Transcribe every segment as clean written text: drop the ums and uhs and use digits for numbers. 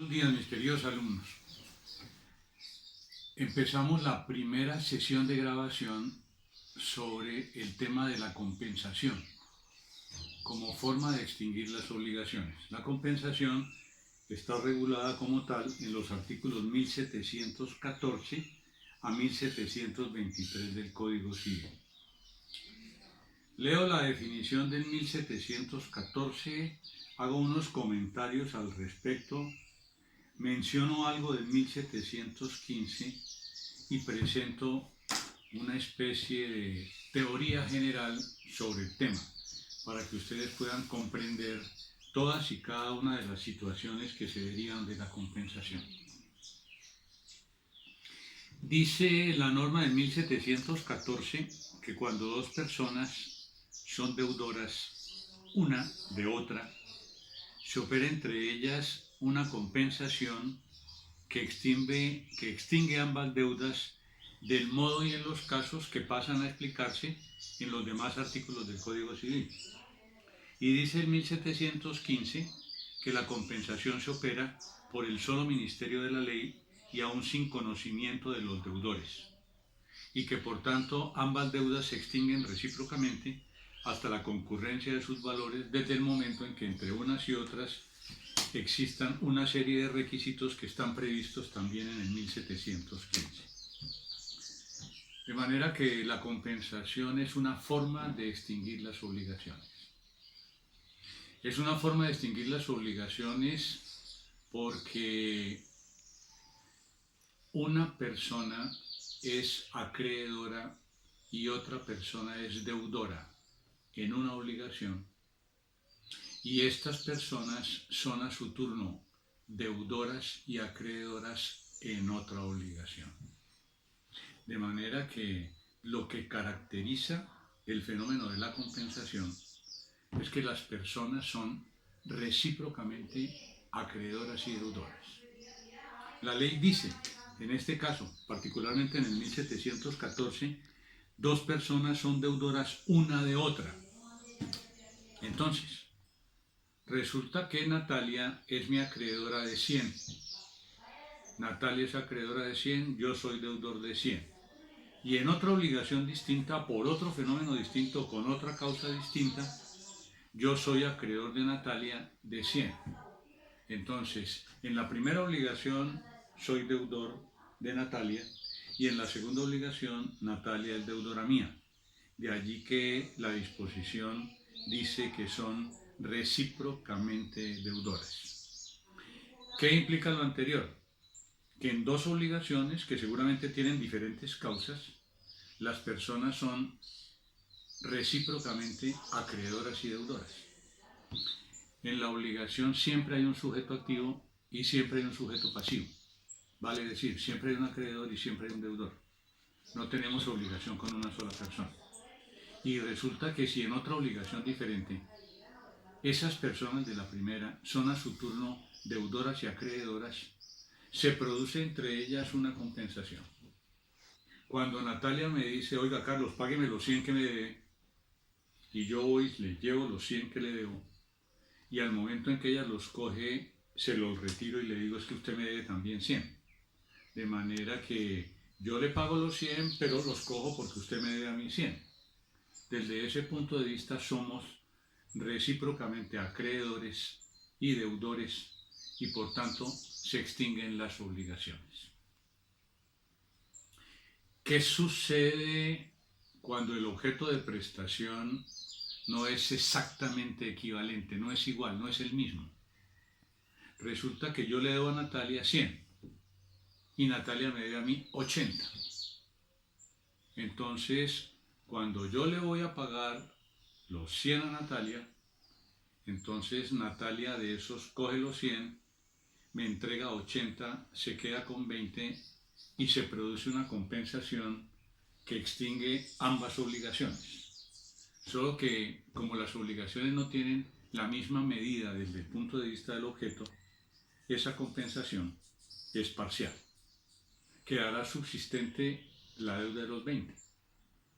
Buenos días, mis queridos alumnos. Empezamos la primera sesión de grabación sobre el tema de la compensación como forma de extinguir las obligaciones. La compensación está regulada como tal en los artículos 1714 a 1723 del Código Civil. Leo la definición del 1714, hago unos comentarios al respecto, menciono algo del 1715 y presento una especie de teoría general sobre el tema para que ustedes puedan comprender todas y cada una de las situaciones que se derivan de la compensación. Dice la norma del 1714 que cuando dos personas son deudoras una de otra, se opera entre ellas una compensación que extingue ambas deudas del modo y en los casos que pasan a explicarse en los demás artículos del Código Civil. Y dice el 1715 que la compensación se opera por el solo ministerio de la ley y aún sin conocimiento de los deudores, y que por tanto ambas deudas se extinguen recíprocamente hasta la concurrencia de sus valores desde el momento en que entre unas y otras existan una serie de requisitos que están previstos también en el 1715. De manera que la compensación es una forma de extinguir las obligaciones. Es una forma de extinguir las obligaciones porque una persona es acreedora y otra persona es deudora en una obligación, y estas personas son a su turno deudoras y acreedoras en otra obligación. De manera que lo que caracteriza el fenómeno de la compensación es que las personas son recíprocamente acreedoras y deudoras. La ley dice, en este caso, particularmente en el 1714, dos personas son deudoras una de otra. Entonces, resulta que Natalia es mi acreedora de 100. Natalia es acreedora de 100, yo soy deudor de 100. Y en otra obligación distinta, por otro fenómeno distinto, con otra causa distinta, yo soy acreedor de Natalia de 100. Entonces, en la primera obligación soy deudor de Natalia y en la segunda obligación Natalia es deudora mía. De allí que la disposición dice que son recíprocamente deudoras. ¿Qué implica lo anterior? Que en dos obligaciones que seguramente tienen diferentes causas, las personas son recíprocamente acreedoras y deudoras. En la obligación siempre hay un sujeto activo y siempre hay un sujeto pasivo. Vale decir, siempre hay un acreedor y siempre hay un deudor. No tenemos obligación con una sola persona. Y resulta que si en otra obligación diferente, esas personas de la primera son a su turno deudoras y acreedoras, se produce entre ellas una compensación. Cuando Natalia me dice, oiga Carlos, págueme los 100 que me debe, y yo voy, le llevo los 100 que le debo, y al momento en que ella los coge, se los retiro y le digo, es que usted me debe también 100. De manera que yo le pago los 100, pero los cojo porque usted me debe a mí 100. Desde ese punto de vista somos recíprocamente acreedores y deudores, y por tanto se extinguen las obligaciones. ¿Qué sucede cuando el objeto de prestación no es exactamente equivalente, no es igual, no es el mismo? Resulta que yo le debo a Natalia 100 y Natalia me debe a mí 80. Entonces, cuando yo le voy a pagar los 100 a Natalia, entonces Natalia de esos coge los 100, me entrega 80, se queda con 20 y se produce una compensación que extingue ambas obligaciones. Solo que como las obligaciones no tienen la misma medida desde el punto de vista del objeto, esa compensación es parcial. Quedará subsistente la deuda de los 20.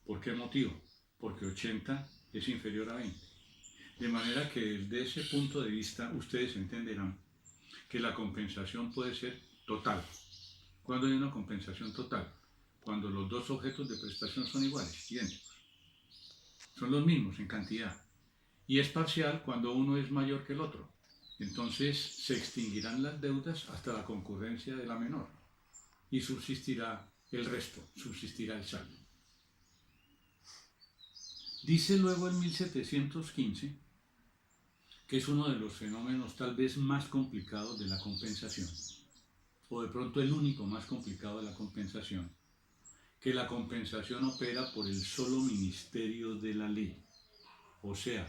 ¿Por qué motivo? Porque 80 es inferior a 20. De manera que desde ese punto de vista ustedes entenderán que la compensación puede ser total. ¿Cuándo hay una compensación total? Cuando los dos objetos de prestación son iguales, idénticos. Son los mismos en cantidad. Y es parcial cuando uno es mayor que el otro. Entonces se extinguirán las deudas hasta la concurrencia de la menor. Y subsistirá el resto, subsistirá el saldo. Dice luego en 1715 que es uno de los fenómenos tal vez más complicados de la compensación, o de pronto el único más complicado de la compensación, que la compensación opera por el solo ministerio de la ley. O sea,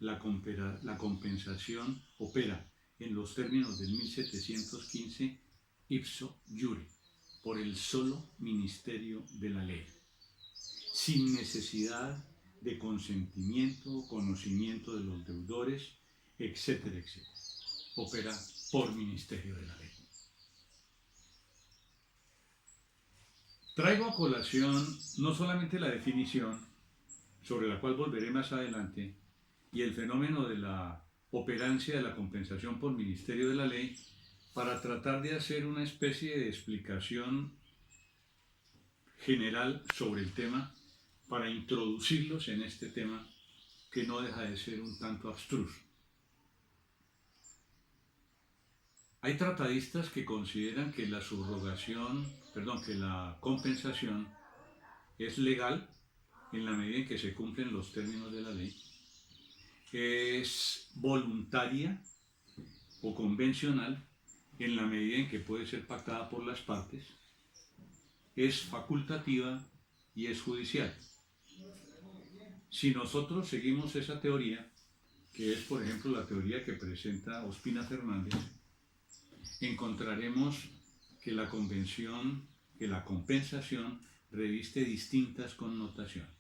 la compensación opera en los términos del 1715 ipso iure, por el solo ministerio de la ley, sin necesidad de consentimiento o conocimiento de los deudores, etcétera, etcétera. Opera por ministerio de la ley. Traigo a colación no solamente la definición, sobre la cual volveré más adelante, y el fenómeno de la operancia de la compensación por ministerio de la ley, para tratar de hacer una especie de explicación general sobre el tema, para introducirlos en este tema que no deja de ser un tanto abstruso. Hay tratadistas que consideran que la que la compensación es legal en la medida en que se cumplen los términos de la ley, es voluntaria o convencional en la medida en que puede ser pactada por las partes, es facultativa y es judicial. Si nosotros seguimos esa teoría, que es por ejemplo la teoría que presenta Ospina Fernández, encontraremos que la compensación reviste distintas connotaciones.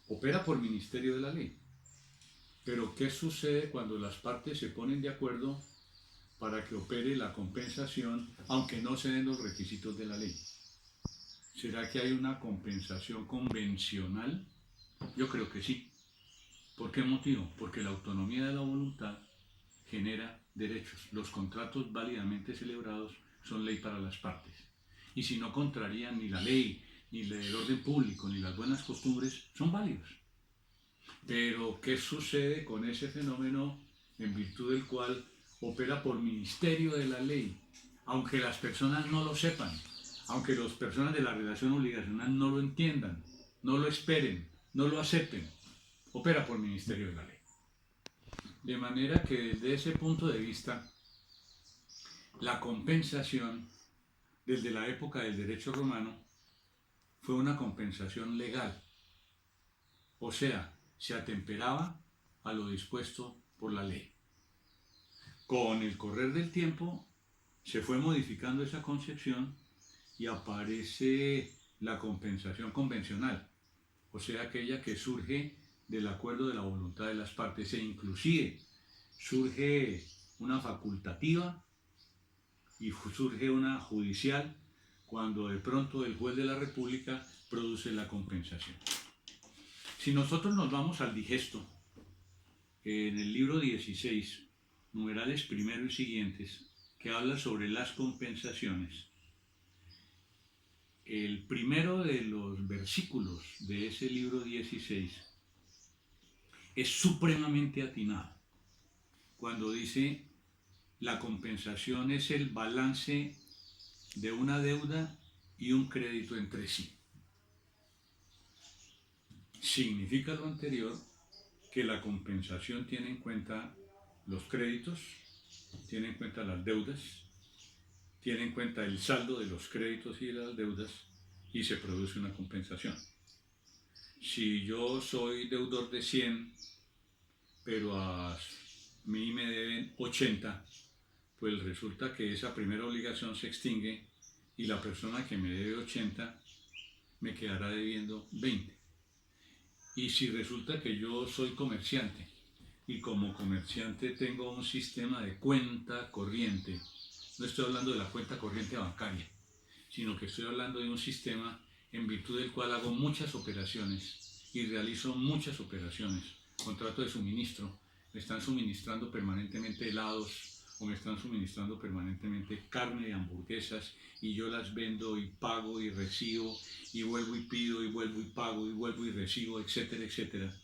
Opera por ministerio de la ley. Pero ¿qué sucede cuando las partes se ponen de acuerdo para que opere la compensación, aunque no se den los requisitos de la ley? ¿Será que hay una compensación convencional? Yo creo que sí. ¿Por qué motivo? Porque la autonomía de la voluntad genera derechos. Los contratos válidamente celebrados son ley para las partes. Y si no contrarían ni la ley, ni el orden público, ni las buenas costumbres, son válidos. Pero ¿qué sucede con ese fenómeno en virtud del cual opera por ministerio de la ley? Aunque las personas no lo sepan, aunque las personas de la relación obligacional no lo entiendan, no lo esperen, no lo acepten, opera por ministerio de la ley. De manera que desde ese punto de vista, la compensación, desde la época del derecho romano, fue una compensación legal. O sea, se atemperaba a lo dispuesto por la ley. Con el correr del tiempo se fue modificando esa concepción y aparece la compensación convencional, o sea, aquella que surge del acuerdo de la voluntad de las partes, e inclusive surge una facultativa y surge una judicial cuando de pronto el juez de la República produce la compensación. Si nosotros nos vamos al digesto, en el libro 16, numerales primero y siguientes, que habla sobre las compensaciones, el primero de los versículos de ese libro 16 es supremamente atinado, cuando dice: la compensación es el balance de una deuda y un crédito entre sí. Significa lo anterior que la compensación tiene en cuenta los créditos, tiene en cuenta las deudas, tiene en cuenta el saldo de los créditos y de las deudas, y se produce una compensación. Si yo soy deudor de 100, pero a mí me deben 80, pues resulta que esa primera obligación se extingue y la persona que me debe 80 me quedará debiendo 20. Y si resulta que yo soy comerciante y como comerciante tengo un sistema de cuenta corriente, no estoy hablando de la cuenta corriente bancaria, sino que estoy hablando de un sistema en virtud del cual hago muchas operaciones y realizo muchas operaciones, contrato de suministro, me están suministrando permanentemente helados o me están suministrando permanentemente carne de hamburguesas y yo las vendo y pago y recibo y vuelvo y pido y vuelvo y pago y vuelvo y recibo, etcétera, etcétera.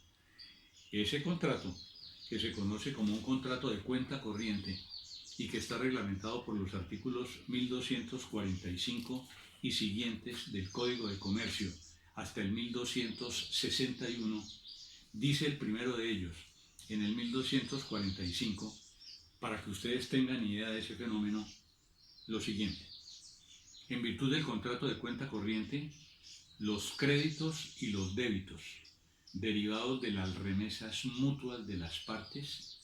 Ese contrato, que se conoce como un contrato de cuenta corriente y que está reglamentado por los artículos 1245 y siguientes del Código de Comercio hasta el 1261, dice el primero de ellos, en el 1245, para que ustedes tengan idea de ese fenómeno, lo siguiente. En virtud del contrato de cuenta corriente, los créditos y los débitos derivados de las remesas mutuas de las partes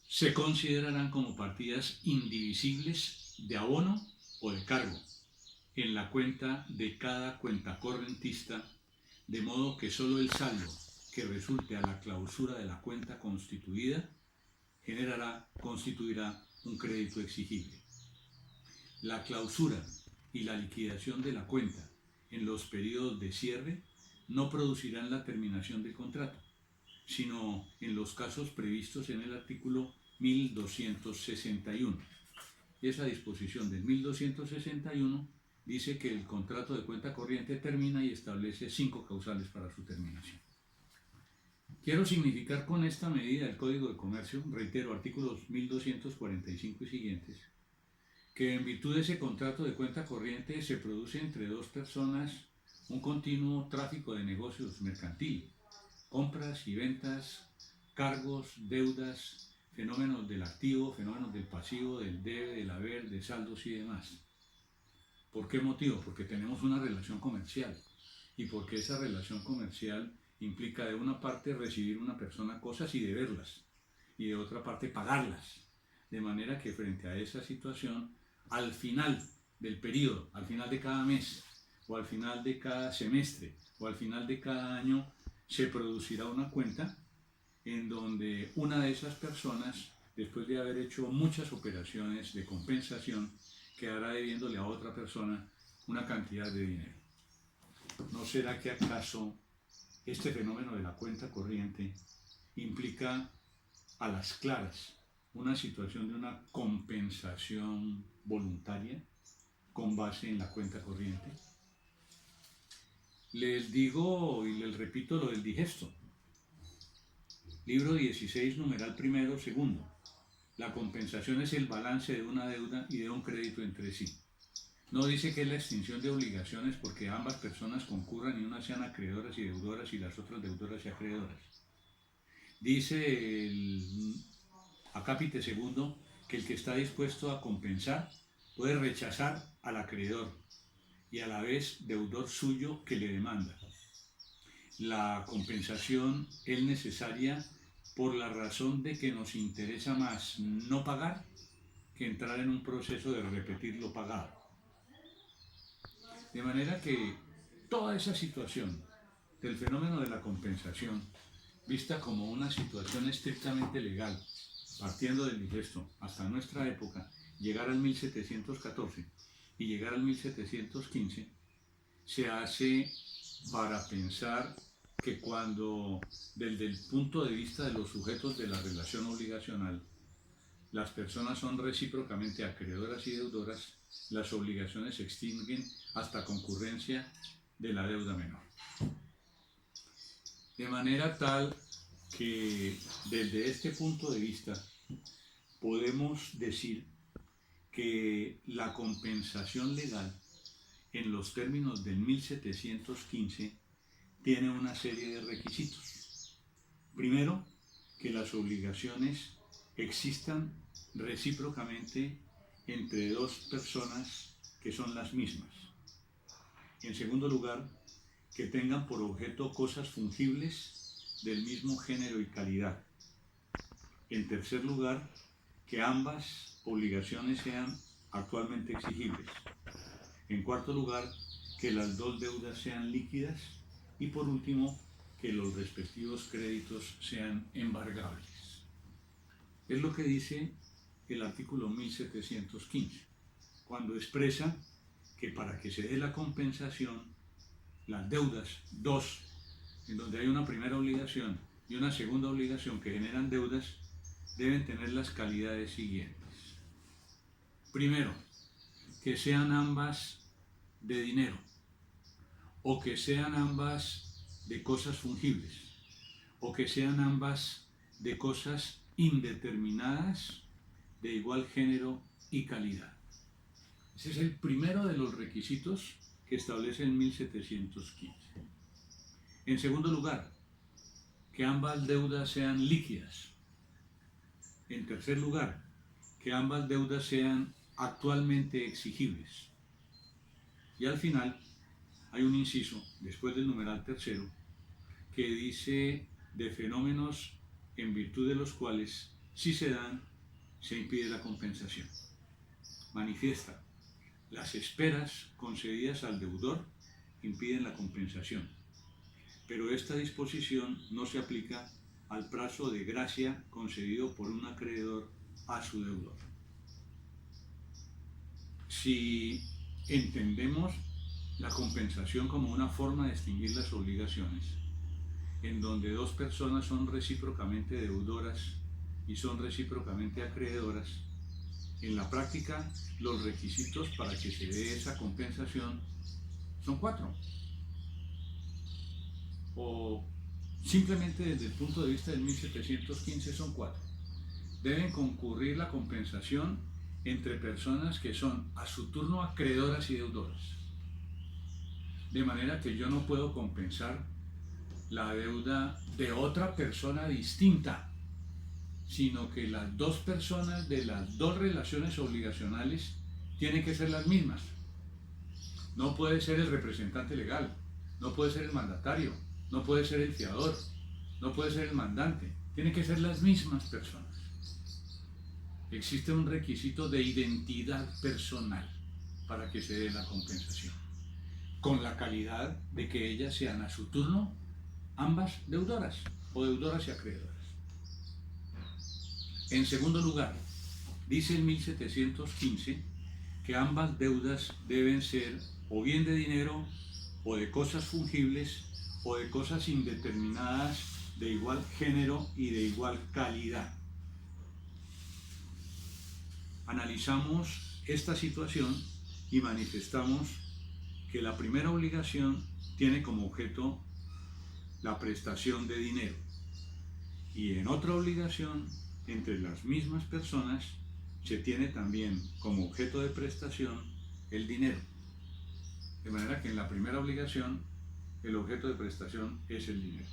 se considerarán como partidas indivisibles de abono o de cargo en la cuenta de cada cuenta correntista, de modo que sólo el saldo que resulte a la clausura de la cuenta constituida constituirá un crédito exigible. La clausura y la liquidación de la cuenta en los periodos de cierre no producirán la terminación del contrato, sino en los casos previstos en el artículo 1261. Esa disposición del 1261 dice que el contrato de cuenta corriente termina y establece 5 causales para su terminación. Quiero significar con esta medida del Código de Comercio, reitero, artículos 1245 y siguientes, que en virtud de ese contrato de cuenta corriente se produce entre dos personas un continuo tráfico de negocios mercantil, compras y ventas, cargos, deudas, fenómenos del activo, fenómenos del pasivo, del debe, del haber, de saldos y demás. ¿Por qué motivo? Porque tenemos una relación comercial y porque esa relación comercial implica de una parte recibir una persona cosas y deberlas y de otra parte pagarlas. De manera que frente a esa situación, al final del periodo, al final de cada mes o al final de cada semestre o al final de cada año, se producirá una cuenta en donde una de esas personas, después de haber hecho muchas operaciones de compensación, quedará debiéndole a otra persona una cantidad de dinero. ¿No será que acaso este fenómeno de la cuenta corriente implica a las claras una situación de una compensación voluntaria con base en la cuenta corriente? Les digo y les repito lo del digesto. Libro 16, numeral primero, segundo. La compensación es el balance de una deuda y de un crédito entre sí. No dice que es la extinción de obligaciones porque ambas personas concurran y unas sean acreedoras y deudoras y las otras deudoras y acreedoras. Dice el acápite segundo que el que está dispuesto a compensar puede rechazar al acreedor y a la vez deudor suyo que le demanda. La compensación es necesaria por la razón de que nos interesa más no pagar que entrar en un proceso de repetir lo pagado. De manera que toda esa situación del fenómeno de la compensación, vista como una situación estrictamente legal, partiendo del digesto hasta nuestra época, llegar al 1714 y llegar al 1715, se hace para pensar que cuando, desde el punto de vista de los sujetos de la relación obligacional, las personas son recíprocamente acreedoras y deudoras, las obligaciones se extinguen hasta concurrencia de la deuda menor. De manera tal que desde este punto de vista podemos decir que la compensación legal en los términos del 1715 tiene una serie de requisitos. Primero, que las obligaciones existan recíprocamente entre dos personas que son las mismas. En segundo lugar, que tengan por objeto cosas fungibles del mismo género y calidad. En tercer lugar, que ambas obligaciones sean actualmente exigibles. En cuarto lugar, que las dos deudas sean líquidas. Y por último, que los respectivos créditos sean embargables. Es lo que dice el artículo 1715, cuando expresa que para que se dé la compensación, las deudas, dos, en donde hay una primera obligación y una segunda obligación que generan deudas, deben tener las calidades siguientes. Primero, que sean ambas de dinero o que sean ambas de cosas fungibles o que sean ambas de cosas indeterminadas de igual género y calidad. Ese es el primero de los requisitos que establece el 1715. En segundo lugar, que ambas deudas sean líquidas. En tercer lugar, que ambas deudas sean actualmente exigibles. Y al final hay un inciso, después del numeral tercero, que dice de fenómenos en virtud de los cuales, si se dan, se impide la compensación. Manifiesta, las esperas concedidas al deudor impiden la compensación, pero esta disposición no se aplica al plazo de gracia concedido por un acreedor a su deudor. Si entendemos la compensación como una forma de extinguir las obligaciones, en donde dos personas son recíprocamente deudoras y son recíprocamente acreedoras, en la práctica los requisitos para que se dé esa compensación son 4. O simplemente desde el punto de vista del 1715 son 4. Deben concurrir la compensación entre personas que son a su turno acreedoras y deudoras. De manera que yo no puedo compensar la deuda de otra persona distinta, sino que las dos personas de las dos relaciones obligacionales tienen que ser las mismas. No puede ser el representante legal, no puede ser el mandatario, no puede ser el fiador, no puede ser el mandante, tienen que ser las mismas personas. Existe un requisito de identidad personal para que se dé la compensación, con la calidad de que ellas sean a su turno ambas deudoras o deudoras y acreedoras. En segundo lugar, dice el 1715 que ambas deudas deben ser o bien de dinero o de cosas fungibles o de cosas indeterminadas de igual género y de igual calidad. Analizamos esta situación y manifestamos que la primera obligación tiene como objeto la prestación de dinero y en otra obligación entre las mismas personas se tiene también como objeto de prestación el dinero. De manera que en la primera obligación el objeto de prestación es el dinero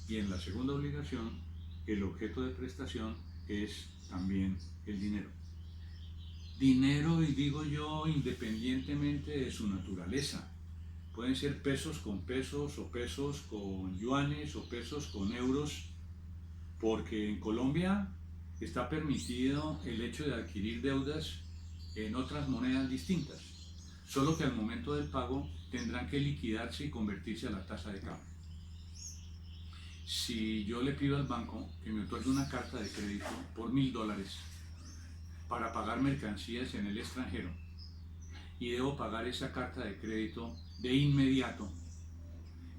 y en la segunda obligación el objeto de prestación es también el dinero. Dinero, y digo yo, independientemente de su naturaleza. Pueden ser pesos con pesos o pesos con yuanes o pesos con euros, porque en Colombia está permitido el hecho de adquirir deudas en otras monedas distintas, solo que al momento del pago tendrán que liquidarse y convertirse a la tasa de cambio. Si yo le pido al banco que me otorgue una carta de crédito por $1000 para pagar mercancías en el extranjero y debo pagar esa carta de crédito de inmediato,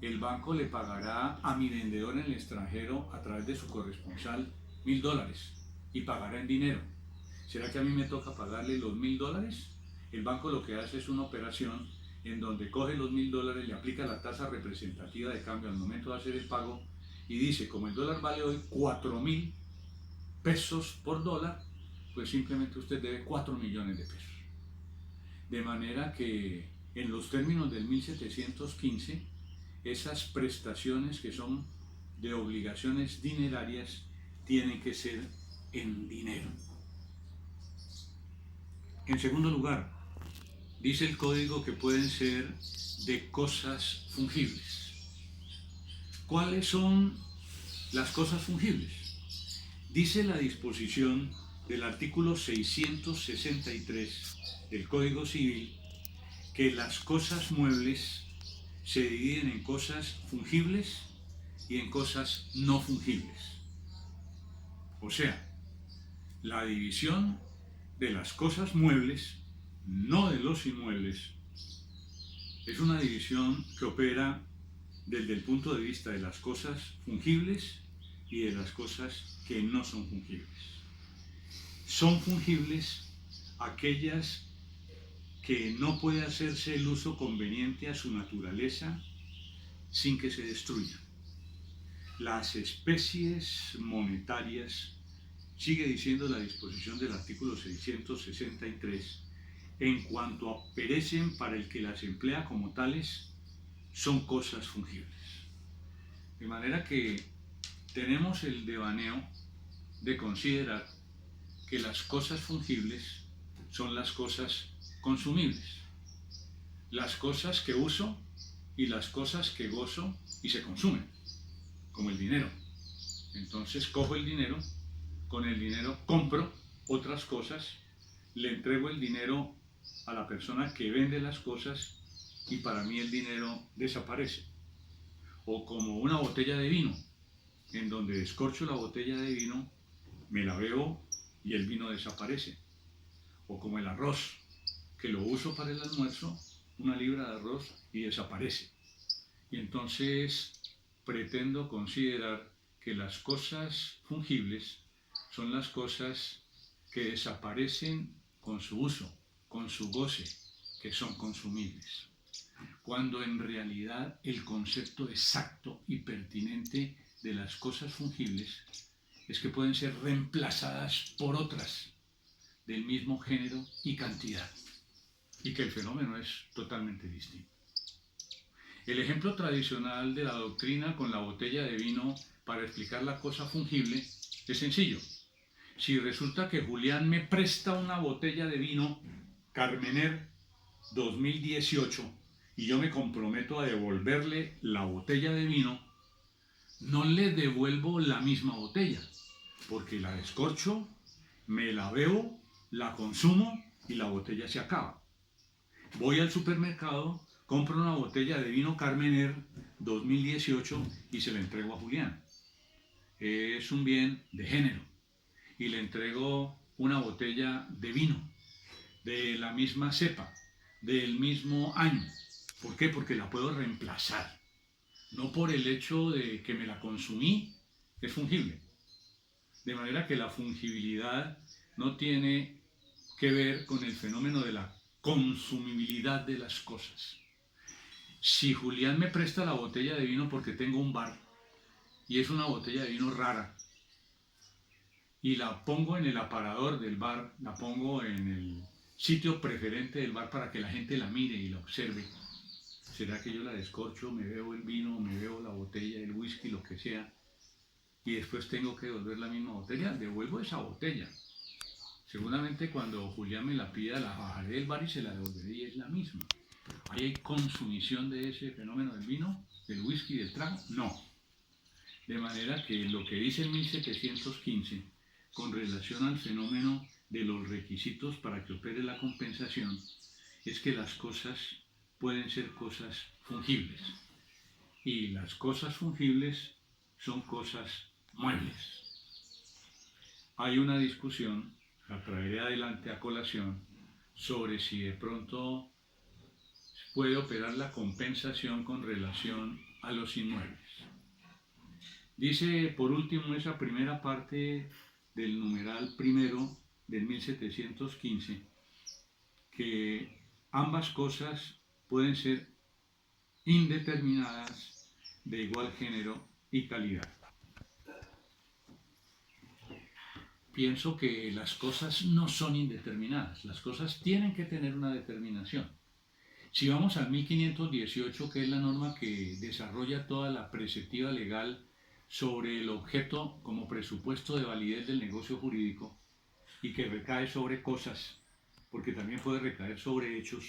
el banco le pagará a mi vendedor en el extranjero a través de su corresponsal $1000 y pagará en dinero. ¿Será que a mí me toca pagarle los $1000? El banco lo que hace es una operación en donde coge los $1000, le aplica la tasa representativa de cambio al momento de hacer el pago y dice, como el dólar vale hoy 4.000 pesos por dólar, pues simplemente usted debe 4 millones de pesos. De manera que en los términos del 1715, esas prestaciones que son de obligaciones dinerarias tienen que ser en dinero. En segundo lugar, dice el código que pueden ser de cosas fungibles. ¿Cuáles son las cosas fungibles? Dice la disposición del artículo 663 del Código Civil que las cosas muebles se dividen en cosas fungibles y en cosas no fungibles. O sea, la división de las cosas muebles, no de los inmuebles, es una división que opera desde el punto de vista de las cosas fungibles y de las cosas que no son fungibles. Son fungibles aquellas que no puede hacerse el uso conveniente a su naturaleza sin que se destruyan. Las especies monetarias, sigue diciendo la disposición del artículo 663, en cuanto a perecen para el que las emplea como tales, son cosas fungibles. De manera que tenemos el devaneo de considerar que las cosas fungibles son las cosas consumibles, las cosas que uso y las cosas que gozo y se consumen, como el dinero. Entonces cojo el dinero, con el dinero compro otras cosas, le entrego el dinero a la persona que vende las cosas y para mí el dinero desaparece. O como una botella de vino, en donde descorcho la botella de vino, me la bebo y el vino desaparece. O como el arroz, que lo uso para el almuerzo, una libra de arroz y desaparece. Y entonces pretendo considerar que las cosas fungibles son las cosas que desaparecen con su uso, con su goce, que son consumibles. Cuando en realidad el concepto exacto y pertinente de las cosas fungibles es que pueden ser reemplazadas por otras del mismo género y cantidad, y que el fenómeno es totalmente distinto. El ejemplo tradicional de la doctrina con la botella de vino para explicar la cosa fungible es sencillo. Si resulta que Julián me presta una botella de vino Carmener 2018 y yo me comprometo a devolverle la botella de vino, no le devuelvo la misma botella, porque la descorcho, me la bebo, la consumo y la botella se acaba. Voy al supermercado, compro una botella de vino Carmener 2018 y se la entrego a Julián. Es un bien de género. Y le entrego una botella de vino de la misma cepa, del mismo año. ¿Por qué? Porque la puedo reemplazar. No por el hecho de que me la consumí, es fungible. De manera que la fungibilidad no tiene que ver con el fenómeno de la consumibilidad de las cosas. Si Julián me presta la botella de vino porque tengo un bar y es una botella de vino rara y la pongo en el aparador del bar, la pongo en el sitio preferente del bar para que la gente la mire y la observe, ¿será que yo la descorcho, me bebo el vino, me bebo la botella, el whisky, lo que sea, y después tengo que devolver la misma botella? Devuelvo esa botella. Seguramente cuando Julián me la pida, la bajaré del bar y se la devolveré y es la misma. ¿Hay consumición de ese fenómeno del vino, del whisky, del trago? No. De manera que lo que dice el 1715 con relación al fenómeno de los requisitos para que opere la compensación es que las cosas pueden ser cosas fungibles. Y las cosas fungibles son cosas muebles. Hay una discusión, la traeré adelante a colación, sobre si de pronto puede operar la compensación con relación a los inmuebles. Dice por último esa primera parte del numeral primero del 1715 que ambas cosas pueden ser indeterminadas de igual género y calidad. Pienso que las cosas no son indeterminadas, las cosas tienen que tener una determinación. Si vamos al 1518, que es la norma que desarrolla toda la preceptiva legal sobre el objeto como presupuesto de validez del negocio jurídico y que recae sobre cosas, porque también puede recaer sobre hechos,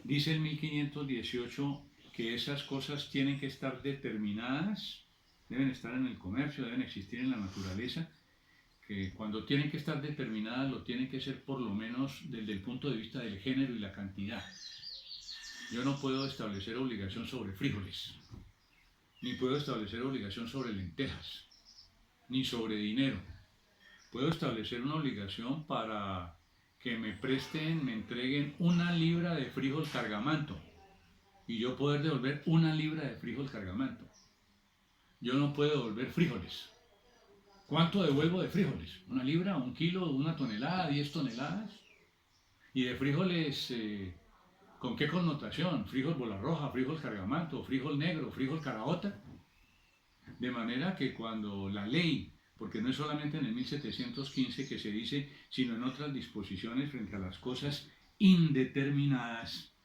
dice el 1518 que esas cosas tienen que estar determinadas, deben estar en el comercio, deben existir en la naturaleza, que cuando tienen que estar determinadas lo tienen que ser por lo menos desde el punto de vista del género y la cantidad. Yo no puedo establecer obligación sobre frijoles, ni puedo establecer obligación sobre lentejas, ni sobre dinero. Puedo establecer una obligación para que me presten, me entreguen 1 libra de frijol cargamanto y yo poder devolver 1 libra de frijol cargamanto. Yo no puedo devolver frijoles. ¿Cuánto devuelvo de frijoles? ¿1 libra, 1 kilo, 1 tonelada, 10 toneladas? ¿Y de frijoles con qué connotación? ¿Frijol bola roja, frijol cargamanto, frijol negro, frijol caraota? De manera que cuando la ley, porque no es solamente en el 1715 que se dice, sino en otras disposiciones frente a las cosas indeterminadas,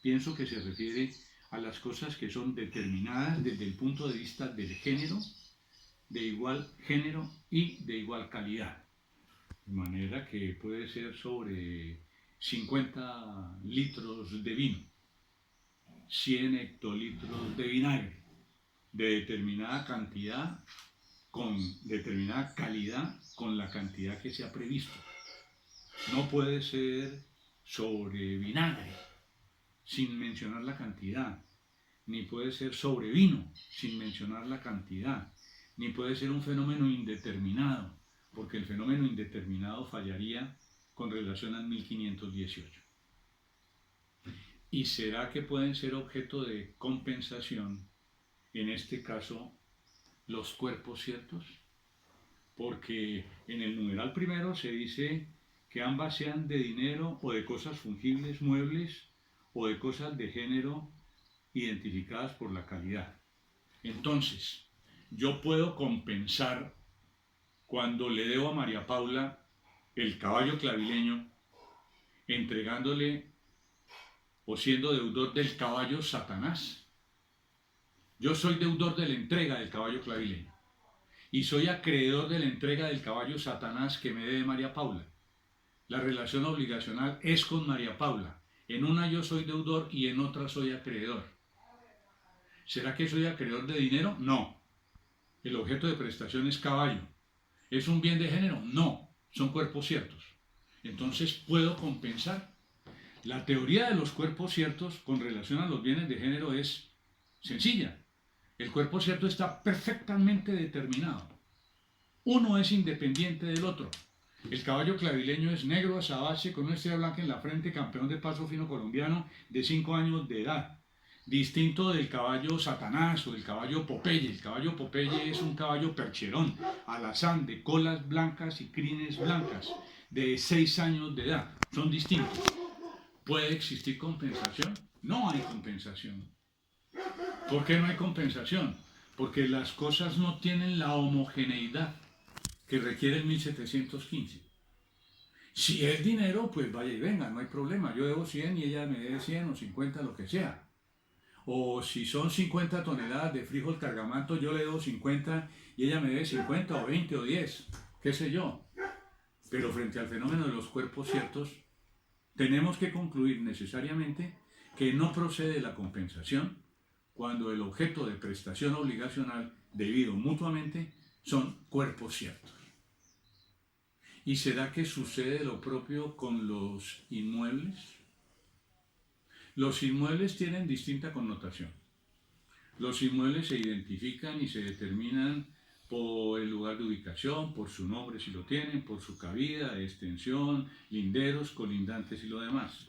pienso que se refiere a las cosas que son determinadas desde el punto de vista del género, de igual género y de igual calidad. De manera que puede ser sobre 50 litros de vino, 100 hectolitros de vinagre, de determinada cantidad, con determinada calidad, con la cantidad que se ha previsto. No puede ser sobre vinagre, sin mencionar la cantidad, ni puede ser sobre vino, sin mencionar la cantidad, ni puede ser un fenómeno indeterminado, porque el fenómeno indeterminado fallaría con relación al 1518. ¿Y será que pueden ser objeto de compensación, en este caso, los cuerpos ciertos? Porque en el numeral primero se dice que ambas sean de dinero o de cosas fungibles, muebles, o de cosas de género identificadas por la calidad. Entonces, yo puedo compensar cuando le debo a María Paula el caballo clavileño, entregándole o siendo deudor del caballo Satanás. Yo soy deudor de la entrega del caballo clavileño y soy acreedor de la entrega del caballo Satanás que me debe María Paula. La relación obligacional es con María Paula. En una yo soy deudor y en otra soy acreedor. ¿Será que soy acreedor de dinero? No. ¿El objeto de prestación es caballo? ¿Es un bien de género? No. Son cuerpos ciertos. Entonces puedo compensar. La teoría de los cuerpos ciertos con relación a los bienes de género es sencilla. El cuerpo cierto está perfectamente determinado. Uno es independiente del otro. El caballo clavileño es negro azabache con una estrella blanca en la frente, campeón de paso fino colombiano de 5 años de edad. Distinto del caballo Satanás o del caballo Popeye. El caballo Popeye es un caballo percherón, alazán, de colas blancas y crines blancas, de 6 años de edad. Son distintos. ¿Puede existir compensación? No hay compensación. ¿Por qué no hay compensación? Porque las cosas no tienen la homogeneidad que requiere el 1715. Si es dinero, pues vaya y venga, no hay problema. Yo debo 100 y ella me debe 100 o 50, lo que sea. O si son 50 toneladas de frijol cargamanto, yo le debo 50 y ella me debe 50 o 20 o 10, qué sé yo. Pero frente al fenómeno de los cuerpos ciertos, tenemos que concluir necesariamente que no procede la compensación cuando el objeto de prestación obligacional debido mutuamente son cuerpos ciertos. ¿Y será que sucede lo propio con los inmuebles? Los inmuebles tienen distinta connotación. Los inmuebles se identifican y se determinan por el lugar de ubicación, por su nombre si lo tienen, por su cabida, extensión, linderos, colindantes y lo demás.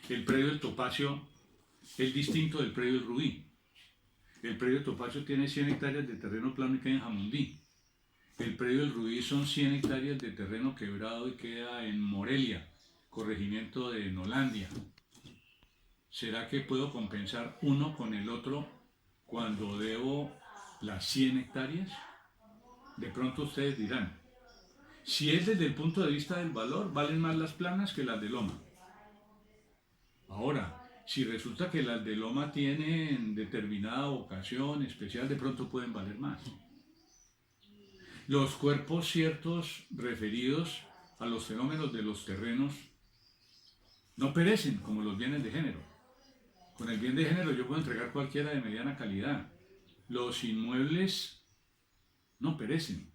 El predio del Topacio es distinto del predio del Rubí. El predio del Topacio tiene 100 hectáreas de terreno plano y queda en Jamundí. El predio del Rubí son 100 hectáreas de terreno quebrado y queda en Morelia, corregimiento de Nolandia. ¿Será que puedo compensar uno con el otro cuando debo las 100 hectáreas? De pronto ustedes dirán, si es desde el punto de vista del valor, valen más las planas que las de loma. Ahora, si resulta que las de loma tienen determinada ocasión especial, de pronto pueden valer más. Los cuerpos ciertos referidos a los fenómenos de los terrenos no perecen como los bienes de género. Con el bien de género yo puedo entregar cualquiera de mediana calidad. Los inmuebles no perecen.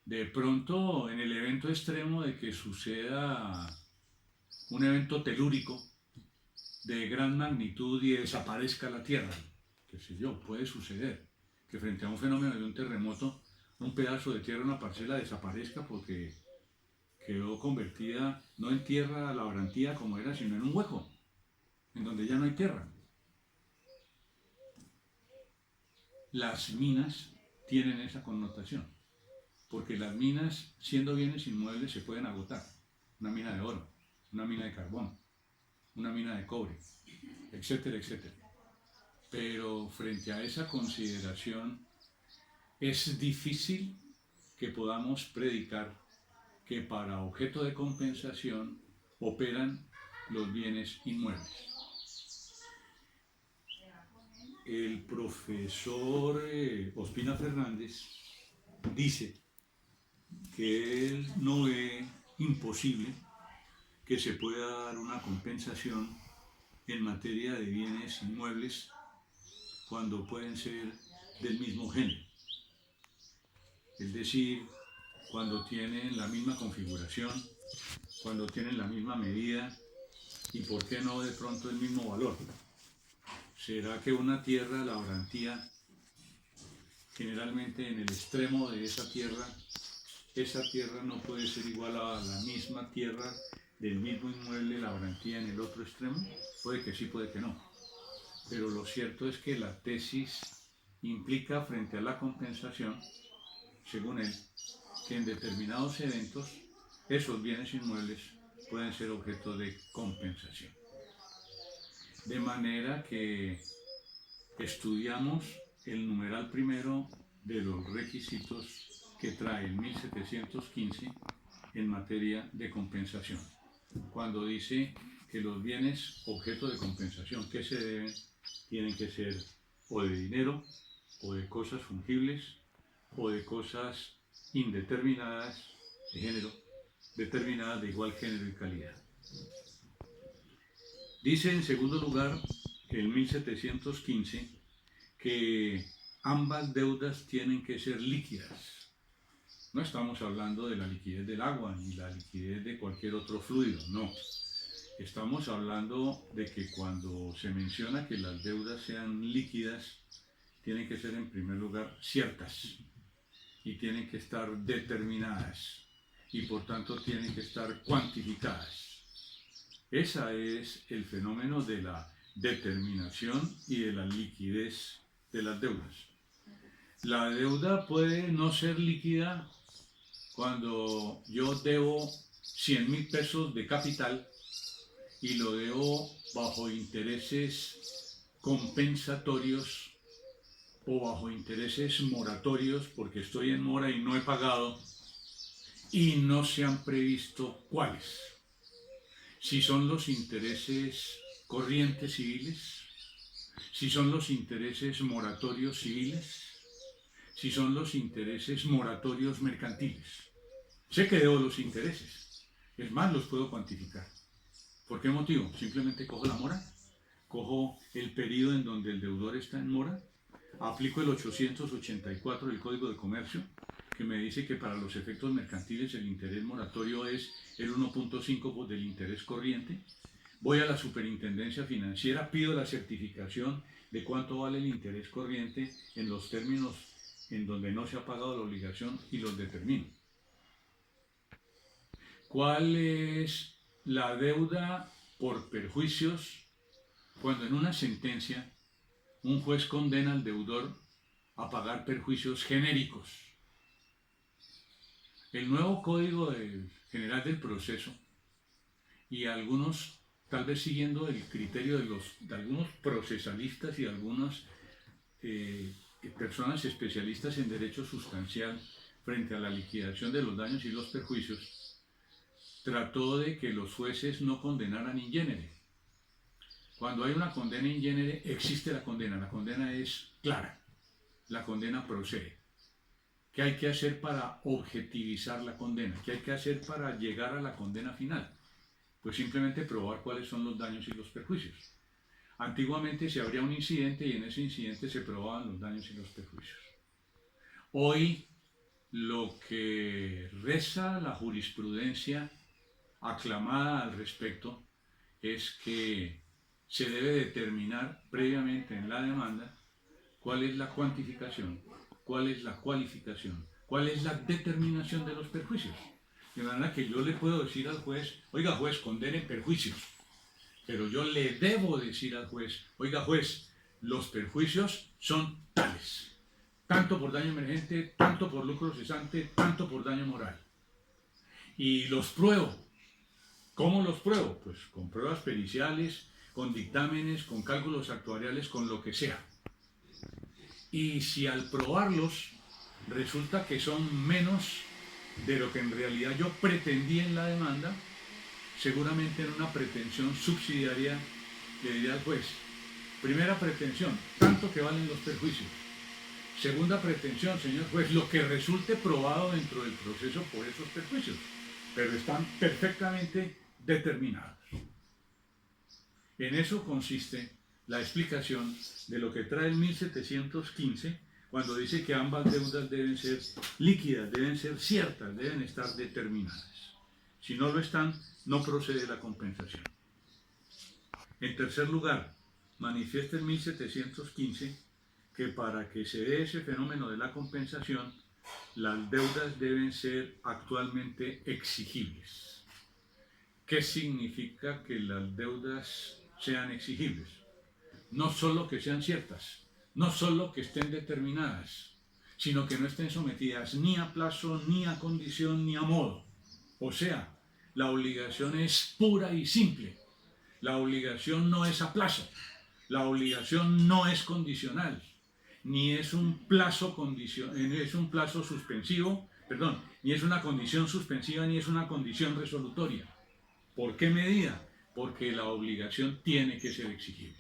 De pronto, en el evento extremo de que suceda un evento telúrico de gran magnitud y desaparezca la Tierra, qué sé yo, puede suceder que frente a un fenómeno de un terremoto, un pedazo de tierra, una parcela desaparezca porque quedó convertida no en tierra labrantía como era, sino en un hueco, en donde ya no hay tierra. Las minas tienen esa connotación, porque las minas, siendo bienes inmuebles, se pueden agotar. Una mina de oro, una mina de carbón, una mina de cobre, etcétera, etcétera. Pero frente a esa consideración es difícil que podamos predicar que para objeto de compensación operan los bienes inmuebles. El profesor Ospina Fernández dice que él no ve imposible que se pueda dar una compensación en materia de bienes inmuebles cuando pueden ser del mismo género. Es decir, cuando tienen la misma configuración, cuando tienen la misma medida y por qué no de pronto el mismo valor. ¿Será que una tierra, la labrantía, generalmente en el extremo de esa tierra no puede ser igual a la misma tierra del mismo inmueble, la labrantía en el otro extremo? Puede que sí, puede que no. Pero lo cierto es que la tesis implica frente a la compensación, según él, que en determinados eventos esos bienes inmuebles pueden ser objeto de compensación. De manera que estudiamos el numeral primero de los requisitos que trae el 1715 en materia de compensación. Cuando dice que los bienes objeto de compensación que se deben tienen que ser o de dinero, o de cosas fungibles, o de cosas indeterminadas de género, determinadas de igual género y calidad. Dice en segundo lugar el 1715 que ambas deudas tienen que ser líquidas. No estamos hablando de la liquidez del agua ni la liquidez de cualquier otro fluido, no. Estamos hablando de que cuando se menciona que las deudas sean líquidas, tienen que ser en primer lugar ciertas y tienen que estar determinadas y por tanto tienen que estar cuantificadas. Ese es el fenómeno de la determinación y de la liquidez de las deudas. La deuda puede no ser líquida cuando yo debo 100.000 pesos de capital y lo debo bajo intereses compensatorios o bajo intereses moratorios porque estoy en mora y no he pagado y no se han previsto cuáles. Si son los intereses corrientes civiles, si son los intereses moratorios civiles, si son los intereses moratorios mercantiles. Sé que debo los intereses, es más, los puedo cuantificar. ¿Por qué motivo? Simplemente cojo la mora, cojo el periodo en donde el deudor está en mora, aplico el 884 del Código de Comercio, que me dice que para los efectos mercantiles el interés moratorio es el 1.5 del interés corriente. Voy a la superintendencia financiera, pido la certificación de cuánto vale el interés corriente en los términos en donde no se ha pagado la obligación y los determino. ¿Cuál es la deuda por perjuicios cuando en una sentencia un juez condena al deudor a pagar perjuicios genéricos? El nuevo Código General del Proceso y algunos, tal vez siguiendo el criterio de algunos procesalistas y algunas personas especialistas en derecho sustancial frente a la liquidación de los daños y los perjuicios, trató de que los jueces no condenaran in genere. Cuando hay una condena in genere, existe la condena es clara, la condena procede. ¿Qué hay que hacer para objetivizar la condena? ¿Qué hay que hacer para llegar a la condena final? Pues simplemente probar cuáles son los daños y los perjuicios. Antiguamente se abría un incidente y en ese incidente se probaban los daños y los perjuicios. Hoy lo que reza la jurisprudencia aclamada al respecto es que se debe determinar previamente en la demanda cuál es la cuantificación, cuál es la cualificación, cuál es la determinación de los perjuicios. De manera que yo le puedo decir al juez, oiga juez, condene perjuicios, pero yo le debo decir al juez, oiga juez, los perjuicios son tales, tanto por daño emergente, tanto por lucro cesante, tanto por daño moral. Y los pruebo ¿Cómo los pruebo? Pues con pruebas periciales, con dictámenes, con cálculos actuariales, con lo que sea. Y si al probarlos resulta que son menos de lo que en realidad yo pretendí en la demanda, seguramente en una pretensión subsidiaria le diré al juez: primera pretensión, tanto que valen los perjuicios. Segunda pretensión, señor juez, lo que resulte probado dentro del proceso por esos perjuicios, pero están perfectamente determinados. En eso consiste la explicación de lo que trae el 1715 cuando dice que ambas deudas deben ser líquidas, deben ser ciertas, deben estar determinadas. Si no lo están, no procede la compensación. En tercer lugar, manifiesta el 1715 que para que se dé ese fenómeno de la compensación, las deudas deben ser actualmente exigibles. ¿Qué significa que las deudas sean exigibles? No solo que sean ciertas, no solo que estén determinadas, sino que no estén sometidas ni a plazo, ni a condición, ni a modo. O sea, la obligación es pura y simple. La obligación no es a plazo, la obligación no es condicional, ni es un plazo suspensivo, ni es una condición suspensiva, ni es una condición resolutoria. ¿Por qué medida? Porque la obligación tiene que ser exigible.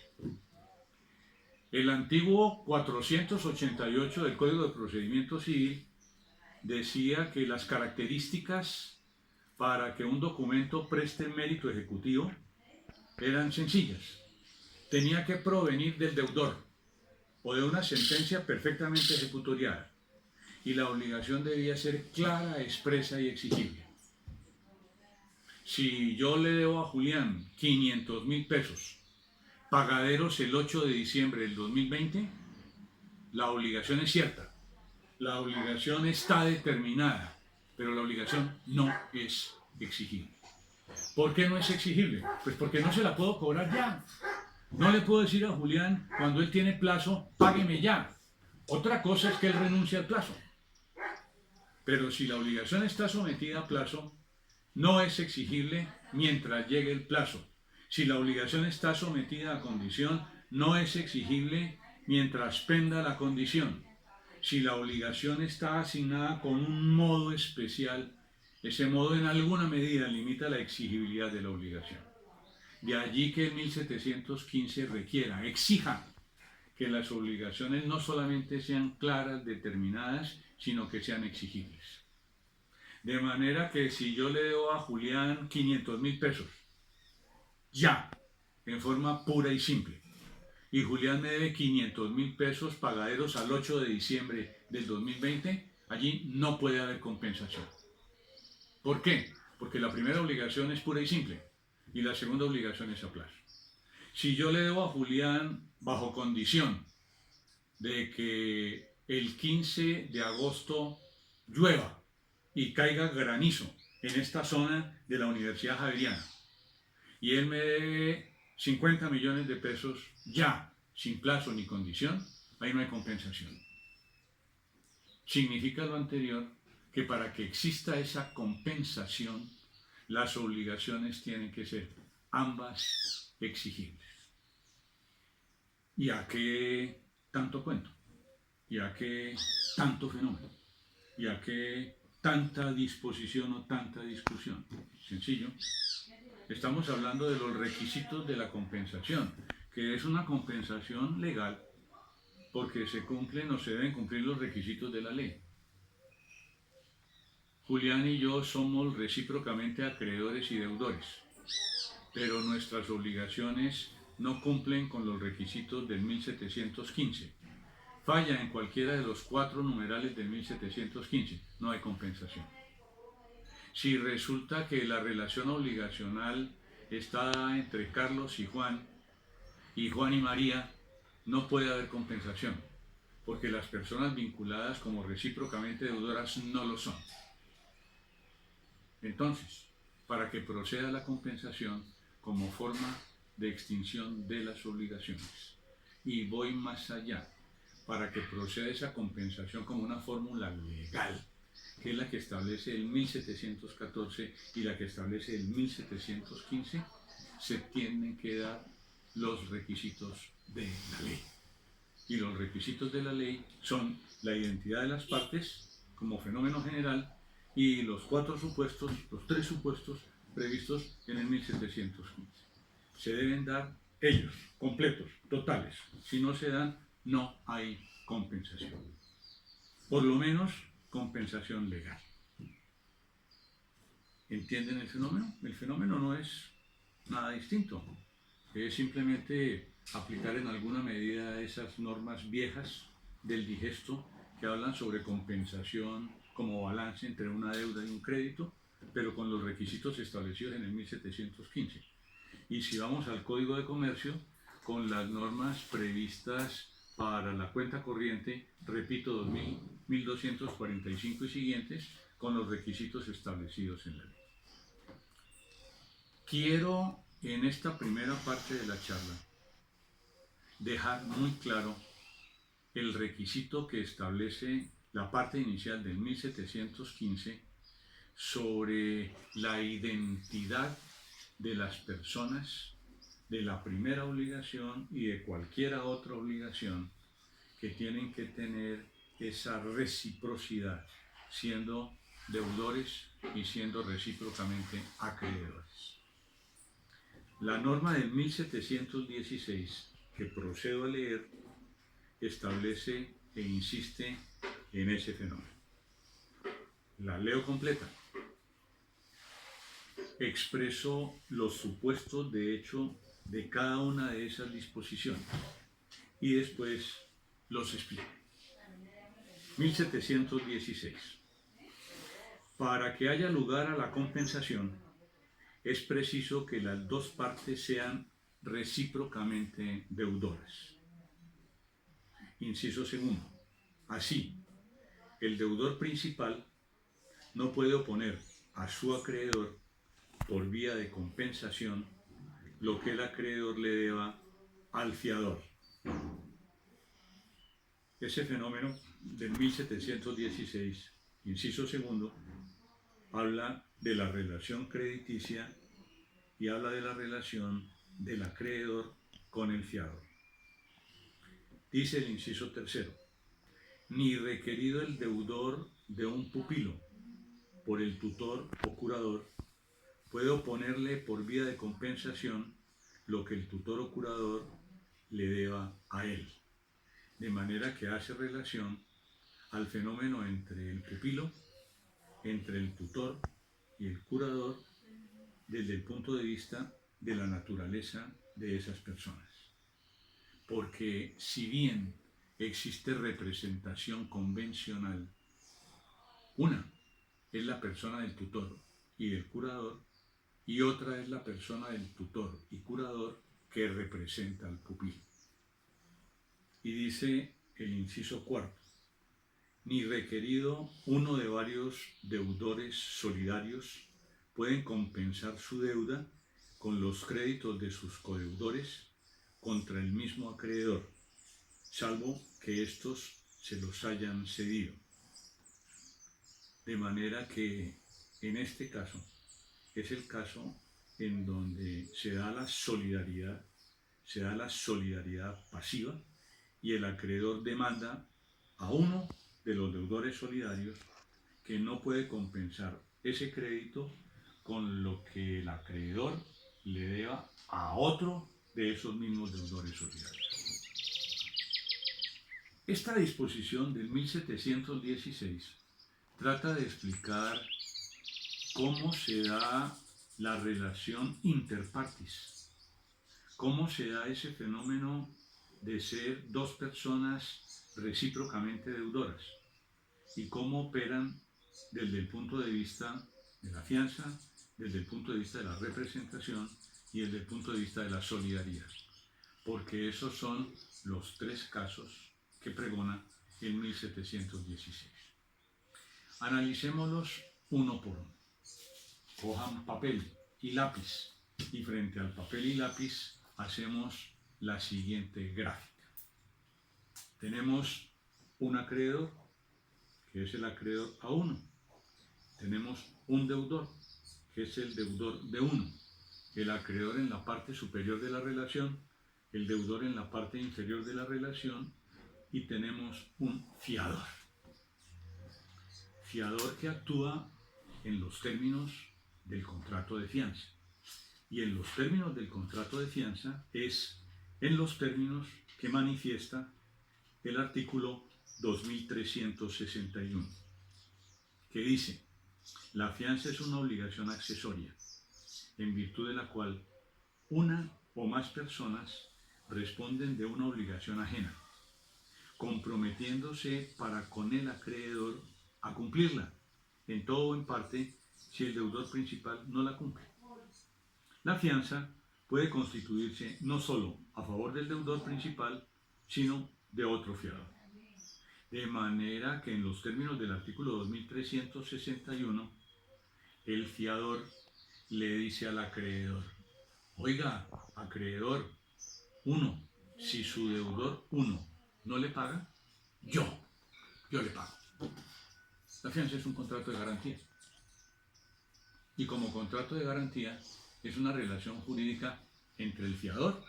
El antiguo 488 del Código de Procedimiento Civil decía que las características para que un documento preste mérito ejecutivo eran sencillas. Tenía que provenir del deudor o de una sentencia perfectamente ejecutoriada, y la obligación debía ser clara, expresa y exigible. Si yo le debo a Julián 500.000 pesos, pagaderos el 8 de diciembre del 2020, la obligación es cierta, la obligación está determinada, pero la obligación no es exigible. ¿Por qué no es exigible? Pues porque no se la puedo cobrar ya. No le puedo decir a Julián, cuando él tiene plazo, págueme ya. Otra cosa es que él renuncie al plazo. Pero si la obligación está sometida a plazo, no es exigible mientras llegue el plazo. Si la obligación está sometida a condición, no es exigible mientras penda la condición. Si la obligación está asignada con un modo especial, ese modo en alguna medida limita la exigibilidad de la obligación. De allí que el 1715 requiera, exija que las obligaciones no solamente sean claras, determinadas, sino que sean exigibles. De manera que si yo le debo a Julián 500.000 pesos, ya, en forma pura y simple, y Julián me debe 500.000 pesos pagaderos al 8 de diciembre del 2020, allí no puede haber compensación. ¿Por qué? Porque la primera obligación es pura y simple, y la segunda obligación es a plazo. Si yo le debo a Julián bajo condición de que el 15 de agosto llueva y caiga granizo en esta zona de la Universidad Javeriana, y él me debe 50 millones de pesos ya, sin plazo ni condición, ahí no hay compensación. Significa lo anterior que para que exista esa compensación, las obligaciones tienen que ser ambas exigibles. ¿Y a qué tanto cuento? ¿Y a qué tanto fenómeno? ¿Y a qué tanta disposición o tanta discusión? Sencillo. Estamos hablando de los requisitos de la compensación, que es una compensación legal porque se cumplen o se deben cumplir los requisitos de la ley. Julián y yo somos recíprocamente acreedores y deudores, pero nuestras obligaciones no cumplen con los requisitos del 1715. Falla en cualquiera de los 4 numerales del 1715, no hay compensación. Si resulta que la relación obligacional está entre Carlos y Juan y María, no puede haber compensación, porque las personas vinculadas como recíprocamente deudoras no lo son. Entonces, para que proceda la compensación como forma de extinción de las obligaciones, y voy más allá, para que proceda esa compensación como una fórmula legal que es la que establece el 1714 y la que establece el 1715, se tienen que dar los requisitos de la ley. Y los requisitos de la ley son la identidad de las partes como fenómeno general y los tres supuestos previstos en el 1715. Se deben dar ellos, completos, totales. Si no se dan, no hay compensación. Por lo menos, compensación legal. ¿Entienden el fenómeno? El fenómeno no es nada distinto. Es simplemente aplicar en alguna medida esas normas viejas del digesto que hablan sobre compensación como balance entre una deuda y un crédito, pero con los requisitos establecidos en el 1715. Y si vamos al Código de Comercio, con las normas previstas para la cuenta corriente, repito, 1245 y siguientes, con los requisitos establecidos en la ley. Quiero, en esta primera parte de la charla, dejar muy claro el requisito que establece la parte inicial del 1715 sobre la identidad de las personas de la primera obligación y de cualquier otra obligación que tienen que tener esa reciprocidad, siendo deudores y siendo recíprocamente acreedores. La norma del 1716, que procedo a leer, establece e insiste en ese fenómeno. La leo completa. Expreso los supuestos de hecho de cada una de esas disposiciones y después los explico. 1716. Para que haya lugar a la compensación, es preciso que las dos partes sean recíprocamente deudoras. Inciso segundo. Así, el deudor principal no puede oponer a su acreedor por vía de compensación lo que el acreedor le deba al fiador. Ese fenómeno del 1716, inciso segundo, habla de la relación crediticia y habla de la relación del acreedor con el fiador. Dice el inciso tercero, ni requerido el deudor de un pupilo por el tutor o curador, puede oponerle por vía de compensación lo que el tutor o curador le deba a él, de manera que hace relación al fenómeno entre el pupilo, entre el tutor y el curador desde el punto de vista de la naturaleza de esas personas. Porque si bien existe representación convencional, una es la persona del tutor y del curador, y otra es la persona del tutor y curador que representa al pupilo. Y dice el inciso cuarto, ni requerido uno de varios deudores solidarios pueden compensar su deuda con los créditos de sus codeudores contra el mismo acreedor, salvo que éstos se los hayan cedido. De manera que en este caso es el caso en donde se da la solidaridad pasiva y el acreedor demanda a uno de los deudores solidarios que no puede compensar ese crédito con lo que el acreedor le deba a otro de esos mismos deudores solidarios. Esta disposición del 1716 trata de explicar cómo se da la relación interpartis, cómo se da ese fenómeno de ser dos personas recíprocamente deudoras y cómo operan desde el punto de vista de la fianza, desde el punto de vista de la representación y desde el punto de vista de la solidaridad, porque esos son los tres casos que pregona el 1716. Analicémoslos uno por uno. Cojan papel y lápiz y frente al papel y lápiz hacemos la siguiente gráfica. Tenemos un acreedor, que es el acreedor A1, tenemos un deudor, que es el deudor de uno, el acreedor en la parte superior de la relación, el deudor en la parte inferior de la relación, y tenemos un fiador. Fiador que actúa en los términos del contrato de fianza. Y en los términos del contrato de fianza es en los términos que manifiesta el artículo 2361, que dice: la fianza es una obligación accesoria, en virtud de la cual una o más personas responden de una obligación ajena, comprometiéndose para con el acreedor a cumplirla, en todo o en parte, si el deudor principal no la cumple. La fianza puede constituirse no solo a favor del deudor principal, sino de otro fiador. De manera que en los términos del artículo 2361, el fiador le dice al acreedor: oiga, acreedor 1, si su deudor 1 no le paga, yo le pago. La fianza es un contrato de garantía. Y como contrato de garantía es una relación jurídica entre el fiador,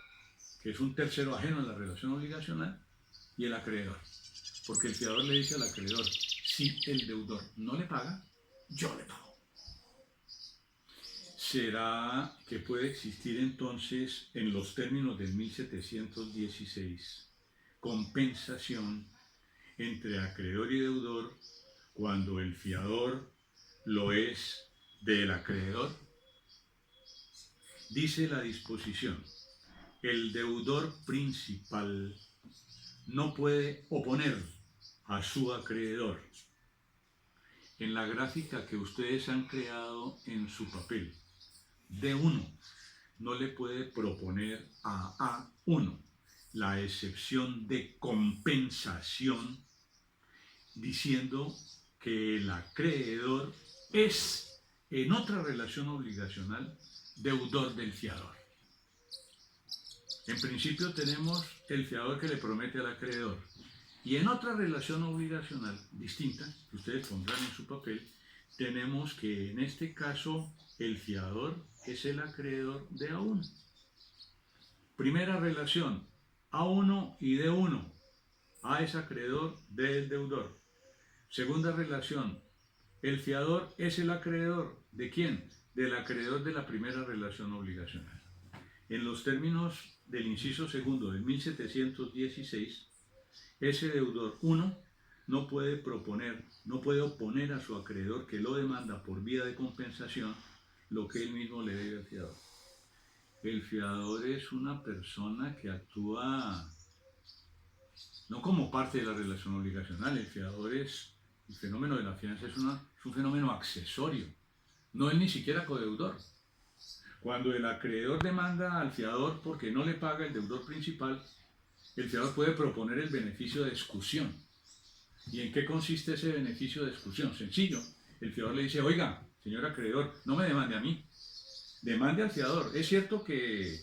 que es un tercero ajeno a la relación obligacional, y el acreedor. Porque el fiador le dice al acreedor: si el deudor no le paga, yo le pago. ¿Será que puede existir entonces, en los términos del 1716, compensación entre acreedor y deudor cuando el fiador lo es del acreedor? Dice la disposición: el deudor principal no puede oponer a su acreedor. En la gráfica que ustedes han creado en su papel, D1 no le puede proponer a A1 la excepción de compensación, diciendo que el acreedor es, en otra relación obligacional, deudor del fiador. En principio tenemos el fiador que le promete al acreedor, y en otra relación obligacional distinta, que ustedes pondrán en su papel, tenemos que en este caso el fiador es el acreedor de A1. Primera relación, A1 y D1. A es acreedor, D es deudor. Segunda relación, el fiador es el acreedor. ¿De quién? Del acreedor de la primera relación obligacional. En los términos del inciso segundo del 1716, ese deudor 1 no puede oponer a su acreedor que lo demanda por vía de compensación lo que él mismo le debe al fiador. El fiador es una persona que actúa no como parte de la relación obligacional. El fiador es, el fenómeno de la fianza es un fenómeno accesorio, no es ni siquiera codeudor. Cuando el acreedor demanda al fiador porque no le paga el deudor principal, el fiador puede proponer el beneficio de excusión. ¿Y en qué consiste ese beneficio de excusión? Sencillo. El fiador le dice: oiga, señor acreedor, no me demande a mí, demande al fiador. Es cierto que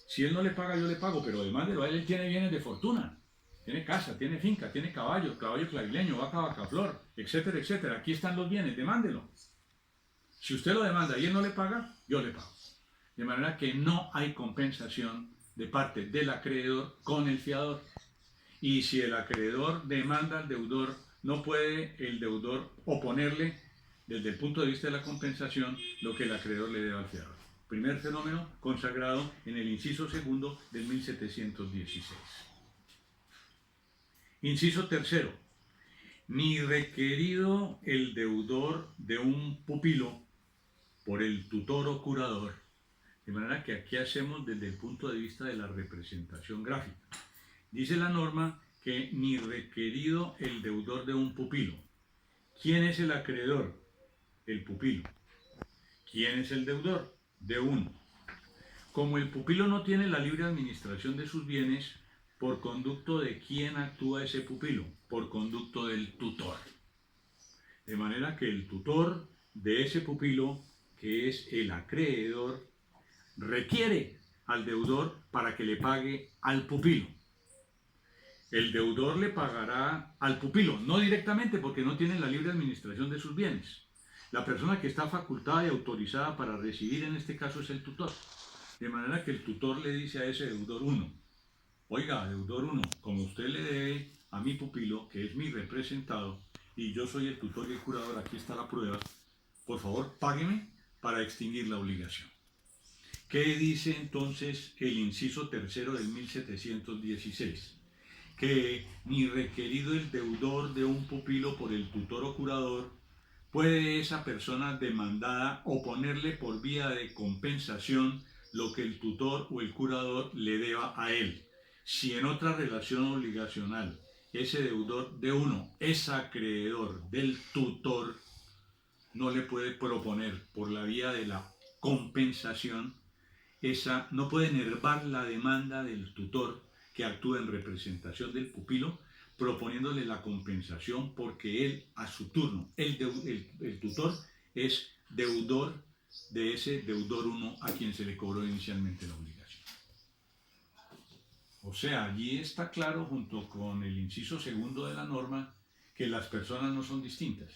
si él no le paga, yo le pago, pero demándelo a él. Él tiene bienes de fortuna, tiene casa, tiene finca, tiene caballo clavileño, vaca, vacaflor, etcétera, etcétera. Aquí están los bienes, demándelo. Si usted lo demanda y él no le paga, yo le pago. De manera que no hay compensación de parte del acreedor con el fiador. Y si el acreedor demanda al deudor, no puede el deudor oponerle, desde el punto de vista de la compensación, lo que el acreedor le debe al fiador. Primer fenómeno consagrado en el inciso segundo del 1716. Inciso tercero. Ni requerido el deudor de un pupilo por el tutor o curador. De manera que aquí hacemos desde el punto de vista de la representación gráfica. Dice la norma que ni requerido el deudor de un pupilo. ¿Quién es el acreedor? El pupilo. ¿Quién es el deudor? De uno. Como el pupilo no tiene la libre administración de sus bienes, ¿por conducto de quién actúa ese pupilo? Por conducto del tutor. De manera que el tutor de ese pupilo, que es el acreedor, requiere al deudor para que le pague al pupilo. El deudor le pagará al pupilo, no directamente porque no tiene la libre administración de sus bienes, La persona que está facultada y autorizada para recibir en este caso es el tutor. De manera que el tutor le dice a ese deudor 1, oiga, deudor 1, como usted le debe a mi pupilo, que es mi representado, y yo soy el tutor y el curador, aquí está la prueba, por favor, págueme para extinguir la obligación. ¿Qué dice entonces el inciso tercero del 1716? Que ni requerido el deudor de un pupilo por el tutor o curador, puede esa persona demandada oponerle por vía de compensación lo que el tutor o el curador le deba a él. Si en otra relación obligacional ese deudor de uno es acreedor del tutor, no le puede proponer por la vía de la compensación, no puede enervar la demanda del tutor que actúa en representación del pupilo, proponiéndole la compensación porque él, a su turno, el tutor es deudor de ese deudor 1 a quien se le cobró inicialmente la obligación. O sea, allí está claro, junto con el inciso segundo de la norma, que las personas no son distintas.